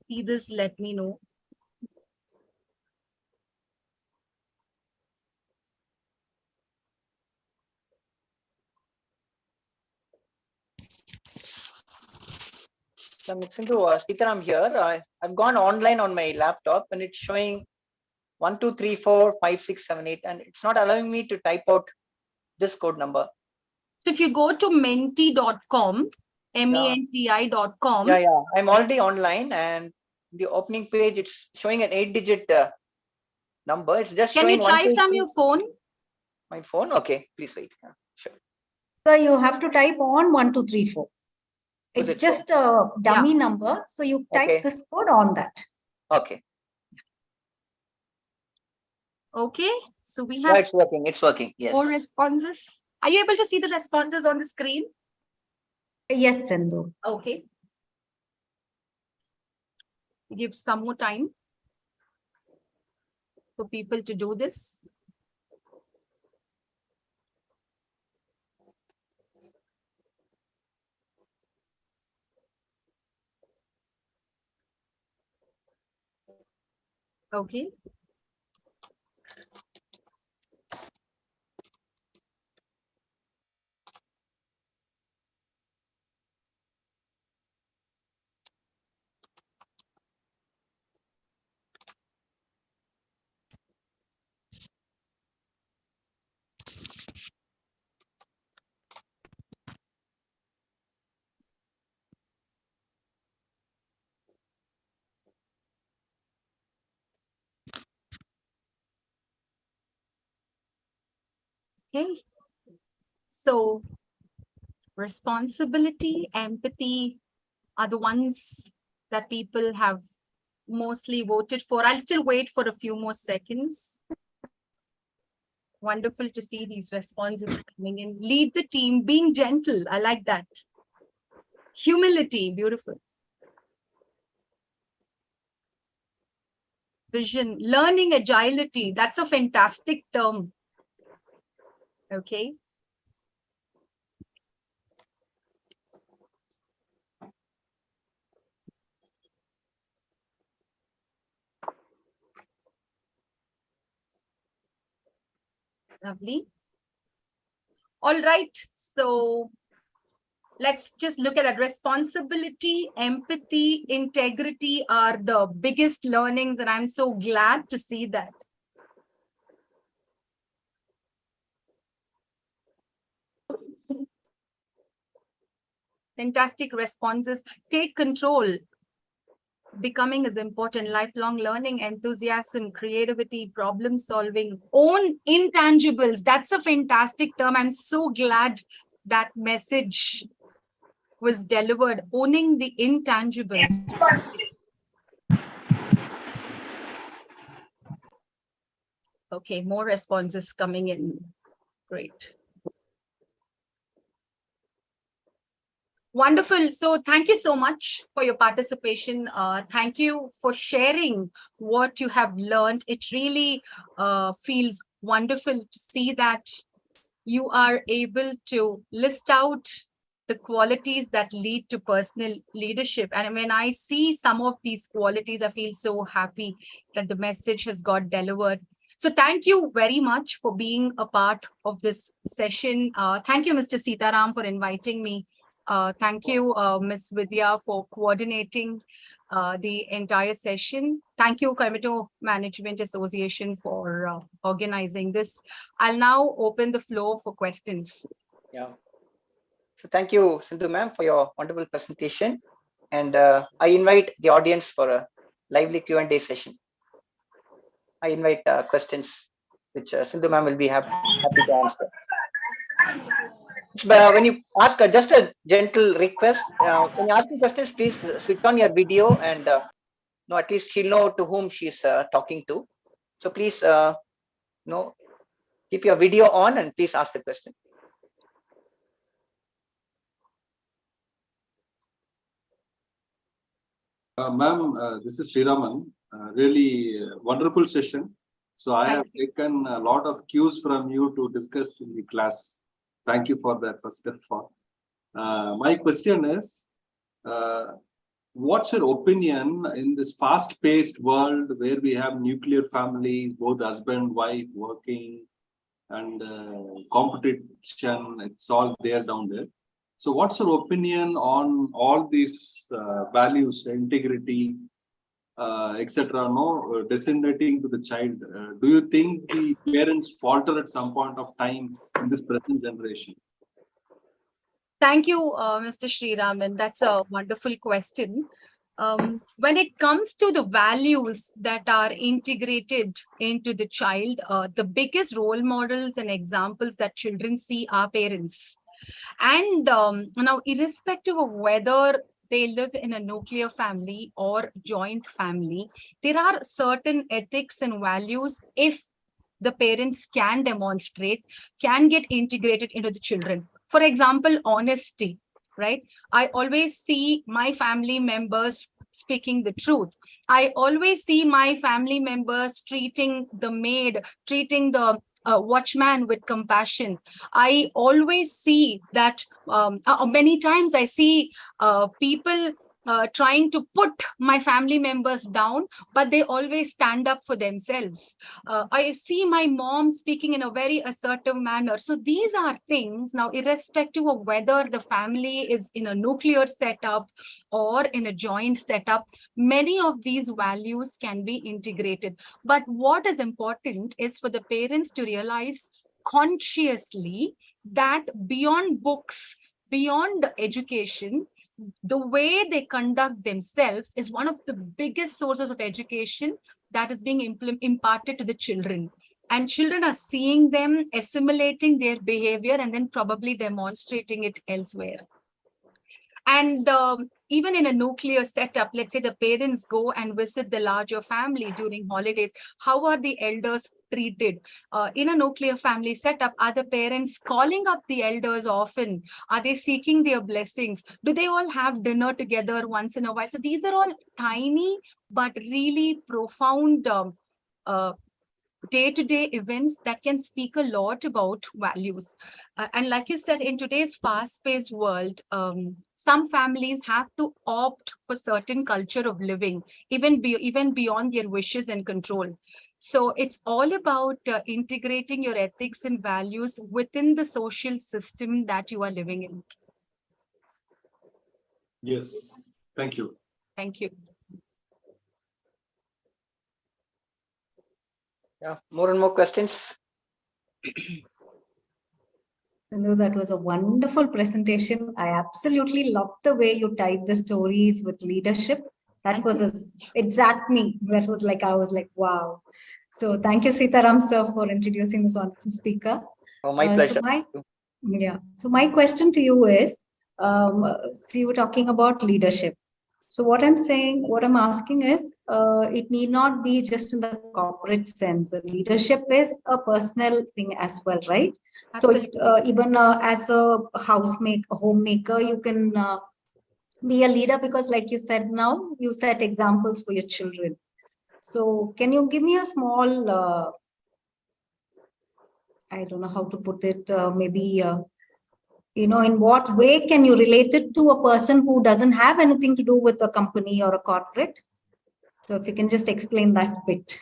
see this, let me know. So I'm listening to Sitaram here. I've gone online on my laptop and it's showing 1, 2, 3, 4, 5, 6, 7, 8, and it's not allowing me to type out this code number. So if you go to menti.com, MENTI.com. Yeah. I'm already online and the opening page, it's showing an 8-digit number. It's just Can showing you 1, try 2, from 3. your phone? My phone? Okay, please wait. Yeah, sure. So you have to type on 1234. Was It's it just a dummy Yeah. number. So you type Okay. this code on that. Okay. Okay. So we Yeah, have it's working. It's working. Yes. 4 responses. Are you able to see the responses on the screen? Yes, Sindhu. Okay. Give some more time for people to do this. Okay. Okay. So responsibility, empathy are the ones that people have mostly voted for. I'll still wait for a few more seconds. Wonderful to see these responses coming in. Lead the team, being gentle. I like that. Humility, beautiful. Vision, learning agility. That's a fantastic term. Okay. Lovely. All right. So let's just look at that. Responsibility, empathy, integrity are the biggest learnings, and I'm so glad to see that. Fantastic responses. Take control. Becoming is important. Lifelong learning, enthusiasm, creativity, problem solving, own intangibles. That's a fantastic term. I'm so glad that message was delivered. Owning the intangibles. Okay, more responses coming in. Great. Wonderful. So thank you so much for your participation. Thank you for sharing what you have learned. It really feels wonderful to see that you are able to list out the qualities that lead to personal leadership. And when I see some of these qualities, I feel so happy that the message has got delivered. So thank you very much for being a part of this session. Thank you, Mr. Sitaram, for inviting me. Thank you, Ms. Vidya, for coordinating the entire session. Thank you, Coimbatore Management Association, for organizing this. I'll now open the floor for questions. Yeah. So thank you, Sindhu ma'am, for your wonderful presentation. And I invite the audience for a lively Q&A session. I invite questions which Sindhu ma'am will be happy to answer. But when you ask just a gentle request, when you ask questions, please switch on your video and no, at least she'll know to whom she's talking to. So please, no, keep your video on and please ask the question. Ma'am, this is Sriraman. Really wonderful session. So I have taken a lot of cues from you to discuss in the class. Thank you for that, first of all. My question is, what's your opinion in this fast-paced world where we have nuclear families, both husband, wife working, and competition, it's all there down there. So what's your opinion on all these values, integrity, etc., disseminating to the child? Do you think the parents falter at some point of time in this present generation? Thank you, Mr. Sriraman. That's a wonderful question. When it comes to the values that are integrated into the child, the biggest role models and examples that children see are parents. And now, irrespective of whether they live in a nuclear family or joint family, there are certain ethics and values, if the parents can demonstrate, can get integrated into the children. For example, honesty, right? I always see my family members speaking the truth. I always see my family members treating the maid, treating the watchman with compassion. I always see that many times I see people trying to put my family members down, but they always stand up for themselves. I see my mom speaking in a very assertive manner. So these are things, now, irrespective of whether the family is in a nuclear setup or in a joint setup, many of these values can be integrated. But what is important is for the parents to realize consciously that beyond books, beyond education, the way they conduct themselves is one of the biggest sources of education that is being imparted to the children. And children are seeing them, assimilating their behavior, and then probably demonstrating it elsewhere. And even in a nuclear setup, let's say the parents go and visit the larger family during holidays, how are the elders treated? In a nuclear family setup, are the parents calling up the elders often? Are they seeking their blessings? Do they all have dinner together once in a while? So these are all tiny but really profound day-to-day events that can speak a lot about values. And like you said, in today's fast-paced world, some families have to opt for certain culture of living, even beyond their wishes and control. So it's all about integrating your ethics and values within the social system that you are living in. Yes, thank you. Thank you. Yeah, more and more questions. No, that was a wonderful presentation. I absolutely loved the way you tied the stories with leadership. That Thank was you. exact me. That was like, I was like, wow. So thank you, Sitaram sir, for introducing this wonderful speaker. Oh, my So pleasure. my question to you is, so you were talking about leadership. So what I'm asking is, it need not be just in the corporate sense. The leadership is a personal thing as well, right? Absolutely. So even as a homemaker, you can be a leader because, like you said, now you set examples for your children. So can you give me a small, I don't know how to put it, maybe. In what way can you relate it to a person who doesn't have anything to do with a company or a corporate? So if you can just explain that bit.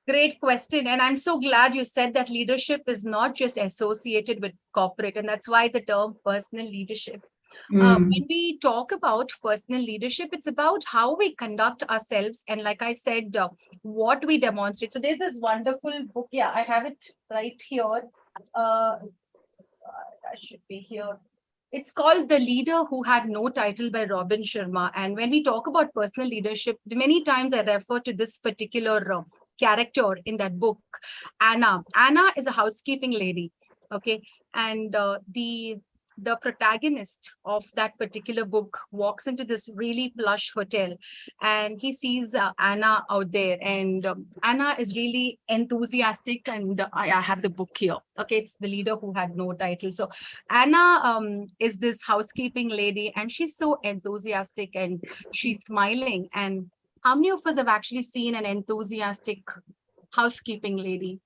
Great question. And I'm so glad you said that leadership is not just associated with corporate. And that's why the term personal leadership. When we talk about personal leadership, it's about how we conduct ourselves. And like I said, what we demonstrate. So there's this wonderful book. Yeah, I have it right here. I should be here. It's called The Leader Who Had No Title by Robin Sharma. And when we talk about personal leadership, many times I refer to this particular character in that book, Anna. Anna is a housekeeping lady. Okay. And the protagonist of that particular book walks into this really plush hotel and he sees Anna out there. And Anna is really enthusiastic. And I have the book here. Okay. It's The Leader Who Had No Title. So Anna is this housekeeping lady and she's so enthusiastic and she's smiling. And how many of us have actually seen an enthusiastic housekeeping lady?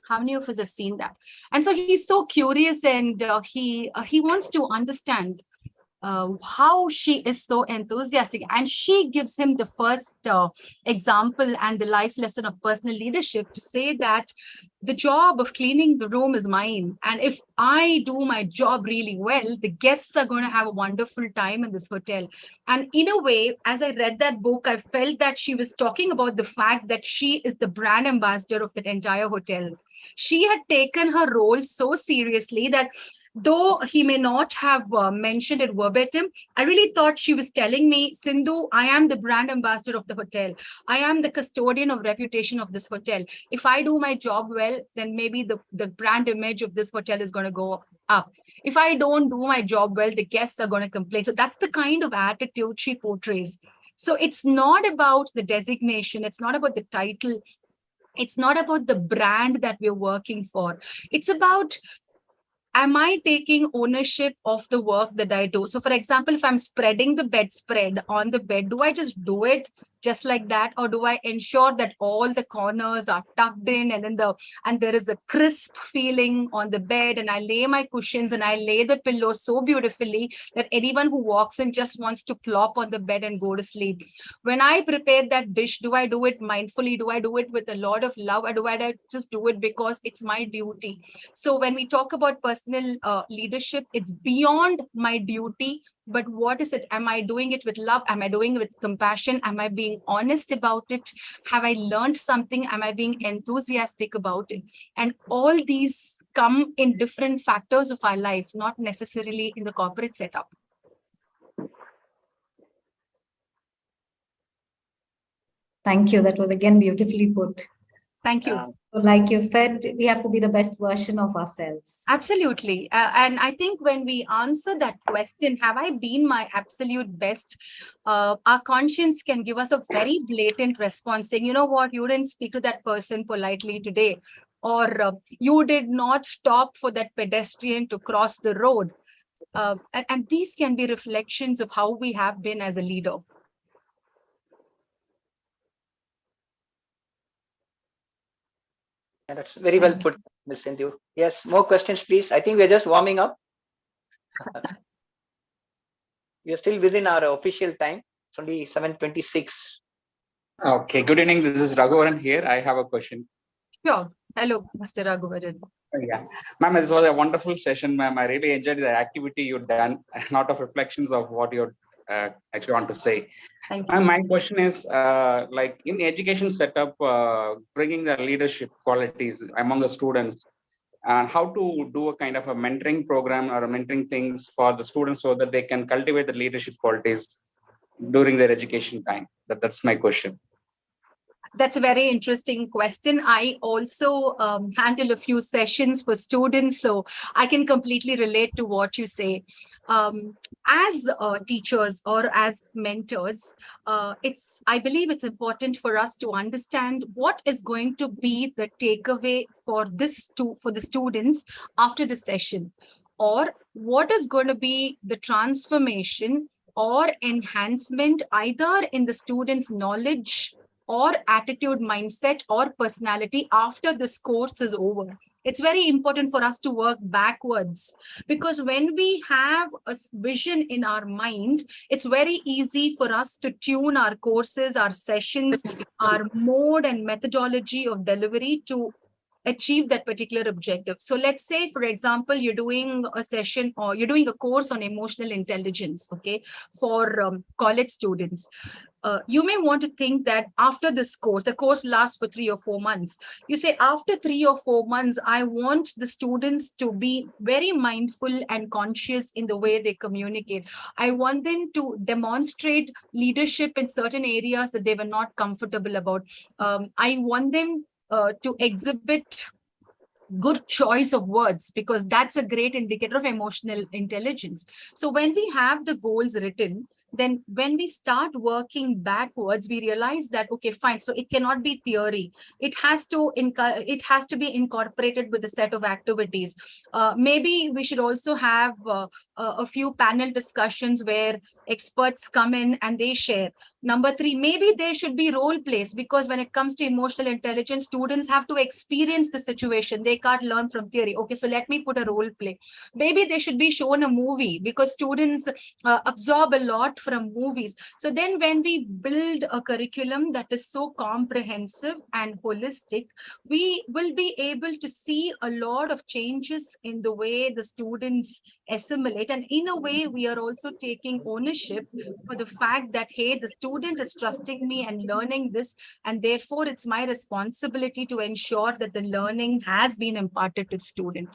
How many of us have seen that? And so he's so curious and he wants to understand how she is so enthusiastic. And she gives him the first example and the life lesson of personal leadership to say that the job of cleaning the room is mine. And if I do my job really well, the guests are going to have a wonderful time in this hotel. And in a way, as I read that book, I felt that she was talking about the fact that she is the brand ambassador of that entire hotel. She had taken her role so seriously that though he may not have mentioned it verbatim, I really thought she was telling me, Sindhu, I am the brand ambassador of the hotel. I am the custodian of reputation of this hotel. If I do my job well, then maybe the brand image of this hotel is going to go up. If I don't do my job well, the guests are going to complain. So that's the kind of attitude she portrays. So it's not about the designation. It's not about the title. It's not about the brand that we're working for. It's about, am I taking ownership of the work that I do? So for example, if I'm spreading the bedspread on the bed, do I just do it just like that? Or do I ensure that all the corners are tucked in and there is a crisp feeling on the bed, and I lay my cushions and I lay the pillows so beautifully that anyone who walks in just wants to plop on the bed and go to sleep? When I prepare that dish, do I do it mindfully? Do I do it with a lot of love? Or do I just do it because it's my duty? So when we talk about personal leadership, it's beyond my duty. But what is it? Am I doing it with love? Am I doing it with compassion? Am I being honest about it? Have I learned something? Am I being enthusiastic about it? And all these come in different factors of our life, not necessarily in the corporate setup. Thank you. That was again beautifully put. Thank you. So like you said, we have to be the best version of ourselves. Absolutely. And I think when we answer that question, have I been my absolute best? Our conscience can give us a very blatant response saying, you know what, you didn't speak to that person politely today, or you did not stop for that pedestrian to cross the road. And these can be reflections of how we have been as a leader. Yeah, that's very well put, Ms. Sindhu. Yes, more questions, please. I think we're just warming up. We are still within our official time. It's only 7:26. Okay, good evening. This is Raghuvaran here. I have a question. Sure. Hello, Mr. Raghuvaran. Yeah, ma'am, this was a wonderful session, ma'am. I really enjoyed the activity you've done. A lot of reflections of what you actually want to say. Thank Ma'am, you. my question is, like in the education setup, bringing the leadership qualities among the students, and how to do a kind of a mentoring program or a mentoring things for the students so that they can cultivate the leadership qualities during their education time. That's my question. That's a very interesting question. I also handle a few sessions for students, so I can completely relate to what you say. As teachers or as mentors, I believe it's important for us to understand what is going to be the takeaway for the students after the session, or what is going to be the transformation or enhancement either in the student's knowledge or attitude, mindset, or personality after this course is over. It's very important for us to work backwards, because when we have a vision in our mind, it's very easy for us to tune our courses, our sessions, our mode and methodology of delivery to achieve that particular objective. So let's say, for example, you're doing a session or you're doing a course on emotional intelligence, okay, for college students. You may want to think that after this course, the course lasts for 3 or 4 months. You say, after 3 or 4 months, I want the students to be very mindful and conscious in the way they communicate. I want them to demonstrate leadership in certain areas that they were not comfortable about. I want them to exhibit good choice of words, because that's a great indicator of emotional intelligence. So when we have the goals written, then when we start working backwards, we realize that, okay, fine, so it cannot be theory. It has to be incorporated with a set of activities. Maybe we should also have a few panel discussions where experts come in and they share. Number 3, maybe there should be role plays, because when it comes to emotional intelligence, students have to experience the situation. They can't learn from theory. Okay, so let me put a role play. Maybe they should be shown a movie, because students absorb a lot from movies. So then when we build a curriculum that is so comprehensive and holistic, we will be able to see a lot of changes in the way the students assimilate. And in a way, we are also taking ownership for the fact that, hey, the student is trusting me and learning this, and therefore it's my responsibility to ensure that the learning has been imparted to the student.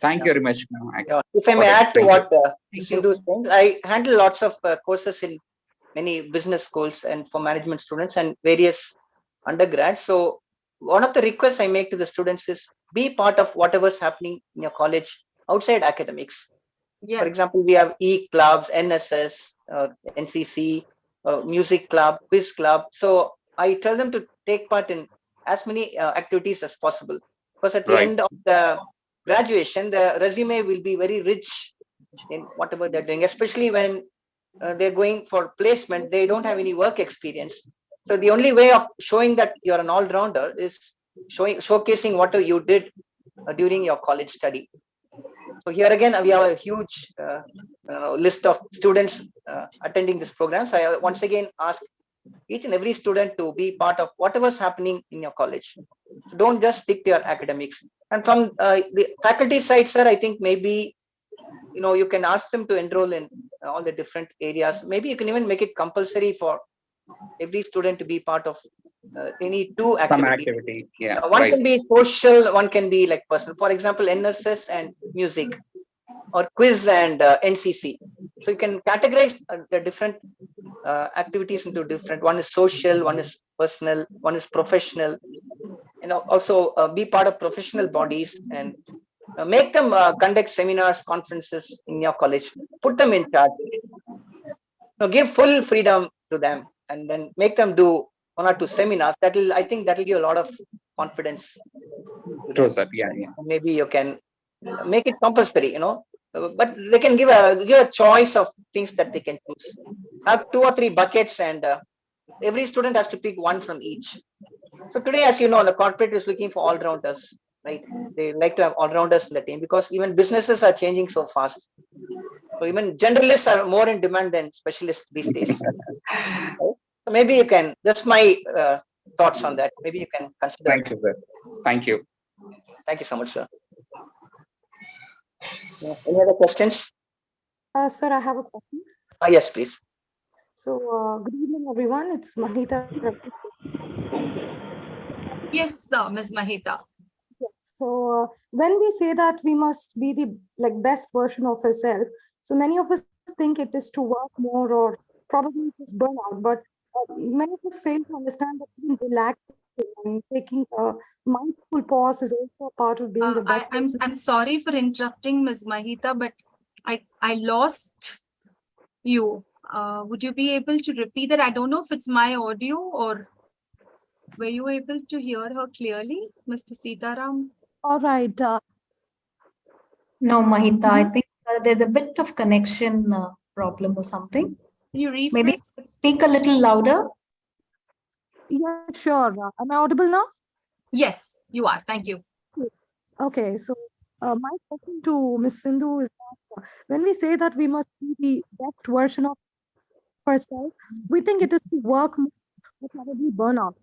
Thank you very much, ma'am. Yeah. If I may add to what Sindhu is saying, I handle lots of courses in many business schools and for management students and various undergrads. So one of the requests I make to the students is be part of whatever's happening in your college outside academics. Yes. For example, we have E-clubs, NSS, NCC, music club, quiz club. So I tell them to take part in as many activities as possible, because at the end of the graduation, the resume will be very rich in whatever they're doing, especially when they're going for placement. They don't have any work experience. So the only way of showing that you're an all-rounder is showcasing what you did during your college study. So here again, we have a huge list of students attending this program. So I once again ask each and every student to be part of whatever's happening in your college. So don't just stick to your academics. And from the faculty side, sir, I think maybe, you can ask them to enroll in all the different areas. Maybe you can even make it compulsory for every student to be part of any 2 activities. Some activity, yeah. One can be social, one can be like personal. For example, NSS and music, or quiz and NCC. So you can categorize the different activities into different. One is social, one is personal, one is professional. Also be part of professional bodies and make them conduct seminars, conferences in your college. Put them in charge. Give full freedom to them, and then make them do 1 or 2 seminars. I think that will give a lot of confidence to True, them. sir. Yeah, yeah. Maybe you can make it compulsory, but they can give a choice of things that they can choose. Have 2 or 3 buckets, and every student has to pick one from each. So today, as you know, the corporate is looking for all rounders, right? They like to have all rounders in the team, because even businesses are changing so fast. So even generalists are more in demand than specialists these days. Right? So maybe you can. That's my thoughts on that. Maybe you can consider. Thank you, sir. Thank you. Thank you so much, sir. Any other questions? Sir, I have a question. Yes, please. So, good evening, everyone. It's Mahita. Yes, Ms. Mahita. Yes. So, when we say that we must be the best version of ourselves, so many of us think it is to work more or probably it is burnout. But many of us fail to understand that even relaxing and taking a mindful pause is also a part of being the best. I'm sorry for interrupting, Ms. Mahita, but I lost you. Would you be able to repeat that? I don't know if it's my audio, or were you able to hear her clearly, Mr. Sitaram? All right. No, Mahita, I think there's a bit of connection problem or something. Can you rephrase? Maybe speak a little louder. Yeah, sure. Am I audible now? Yes, you are. Thank you. Okay, so my question to Ms. Sindhu is that when we say that we must be the best version of ourselves, we think it is to work more or probably burnout.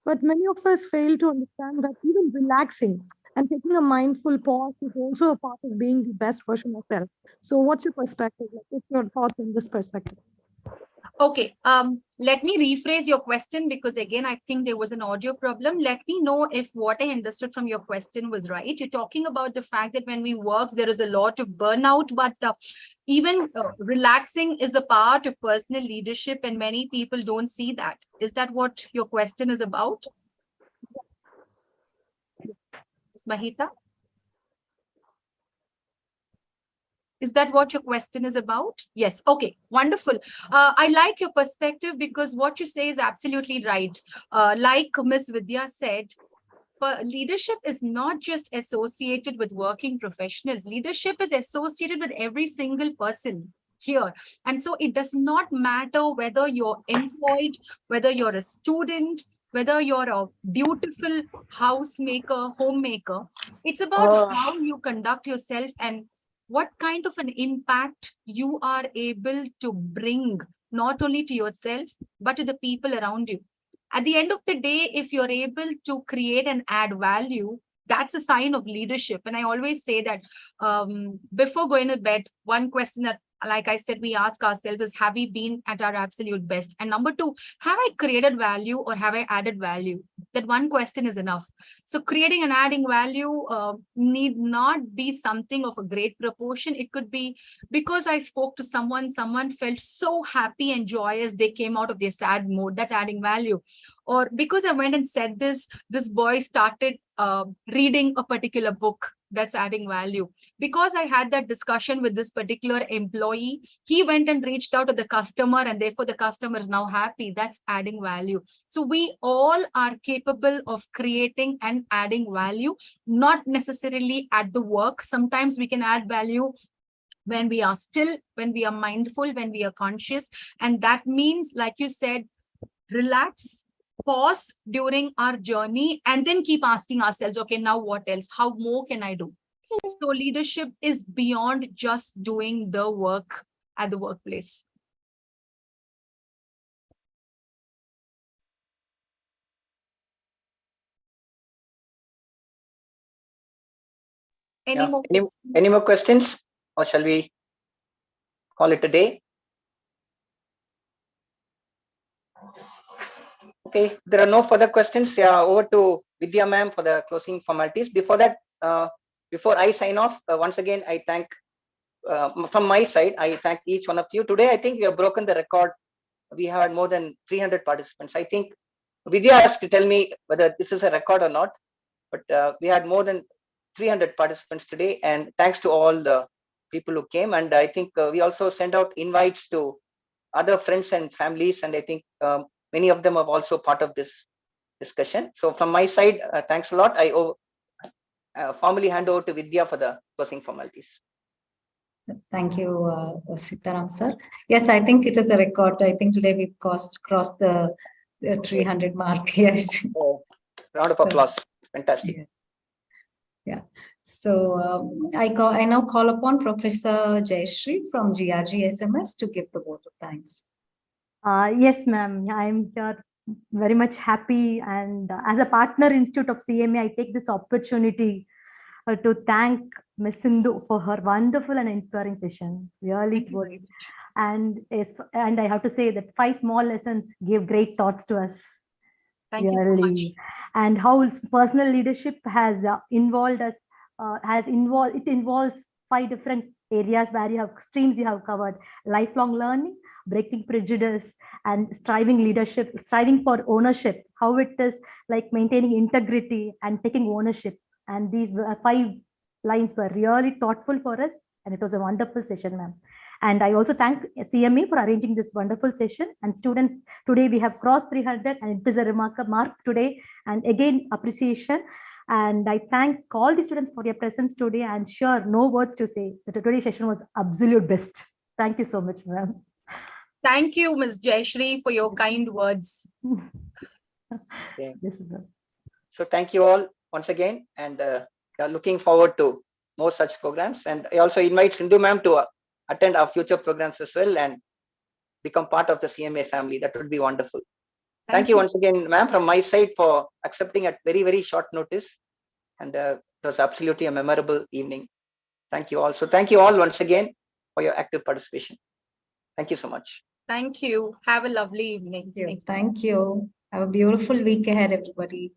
But many of us fail to understand that even relaxing and taking a mindful pause is also a part of being the best version of self. So what's your perspective? What's your thoughts on this perspective? Okay, let me rephrase your question, because again, I think there was an audio problem. Let me know if what I understood from your question was right. You're talking about the fact that when we work, there is a lot of burnout, but even relaxing is a part of personal leadership, and many people don't see that. Is that what your question is about? Ms. Mahita? Is that what your question is about? Yes. Okay, wonderful. I like your perspective, because what you say is absolutely right. Like Ms. Vidya said, leadership is not just associated with working professionals. Leadership is associated with every single person here. And so it does not matter whether you're employed, whether you're a student, whether you're a beautiful housemaker, homemaker. It's about how you conduct yourself and what kind of an impact you are able to bring, not only to yourself, but to the people around you. At the end of the day, if you're able to create and add value, that's a sign of leadership. And I always say that before going to bed, one question that, like I said, we ask ourselves is, have we been at our absolute best? And number 2, have I created value or have I added value? That one question is enough. So creating and adding value need not be something of a great proportion. It could be because I spoke to someone felt so happy and joyous, they came out of their sad mode. That's adding value. Or because I went and said this boy started reading a particular book. That's adding value. Because I had that discussion with this particular employee, he went and reached out to the customer, and therefore the customer is now happy. That's adding value. So we all are capable of creating and adding value, not necessarily at the work. Sometimes we can add value when we are still, when we are mindful, when we are conscious. And that means, like you said, relax, pause during our journey, and then keep asking ourselves, okay, now what else? How more can I do? So leadership is beyond just doing the work at the workplace. Any more questions, or shall we call it a day? Okay, there are no further questions. Yeah, over to Vidya ma'am for the closing formalities. Before that, before I sign off, once again, I thank, from my side, I thank each one of you. Today, I think we have broken the record we had more than 300 participants. I think Vidya has to tell me whether this is a record or not, but we had more than 300 participants today, and thanks to all the people who came. And I think we also sent out invites to other friends and families, and I think many of them are also part of this discussion. So from my side, thanks a lot. I formally hand over to Vidya for the closing formalities. Thank you, Sitaram sir. Yes, I think it is a record. I think today we've crossed the 300 mark. Yes. Round of applause. Fantastic. Yeah. Yeah. So I now call upon Professor Jayashree from GRG SMS to give the vote of thanks. Yes, ma'am. I'm here very much happy, and as a partner institute of CMA, I take this opportunity to thank Ms. Sindhu for her wonderful and inspiring session. Really, it was, and I have to say that 5 small lessons gave great thoughts to us. Thank you so much. And how personal leadership has involved us, it involves 5 different areas where you have streams you have covered: lifelong learning, breaking prejudice, and striving for ownership, how it is like maintaining integrity and taking ownership. And these 5 lines were really thoughtful for us, and it was a wonderful session, ma'am. And I also thank CMA for arranging this wonderful session. And students, today we have crossed 300, and it is a remarkable mark today. And again, appreciation. And I thank all the students for their presence today. And sure, no words to say. The today's session was absolute best. Thank you so much, ma'am. Thank you, Ms. Jayashree, for your kind words. Okay. This is a... So thank you all once again, and we are looking forward to more such programs. And I also invite Sindhu ma'am to attend our future programs as well and become part of the CMA family. That would be wonderful. Thank you once again, ma'am, from my side for accepting at very, very short notice. And it was absolutely a memorable evening. Thank you all. So thank you all once again for your active participation. Thank you so much. Thank you. Have a lovely evening. Thank you. Have a beautiful week ahead, everybody.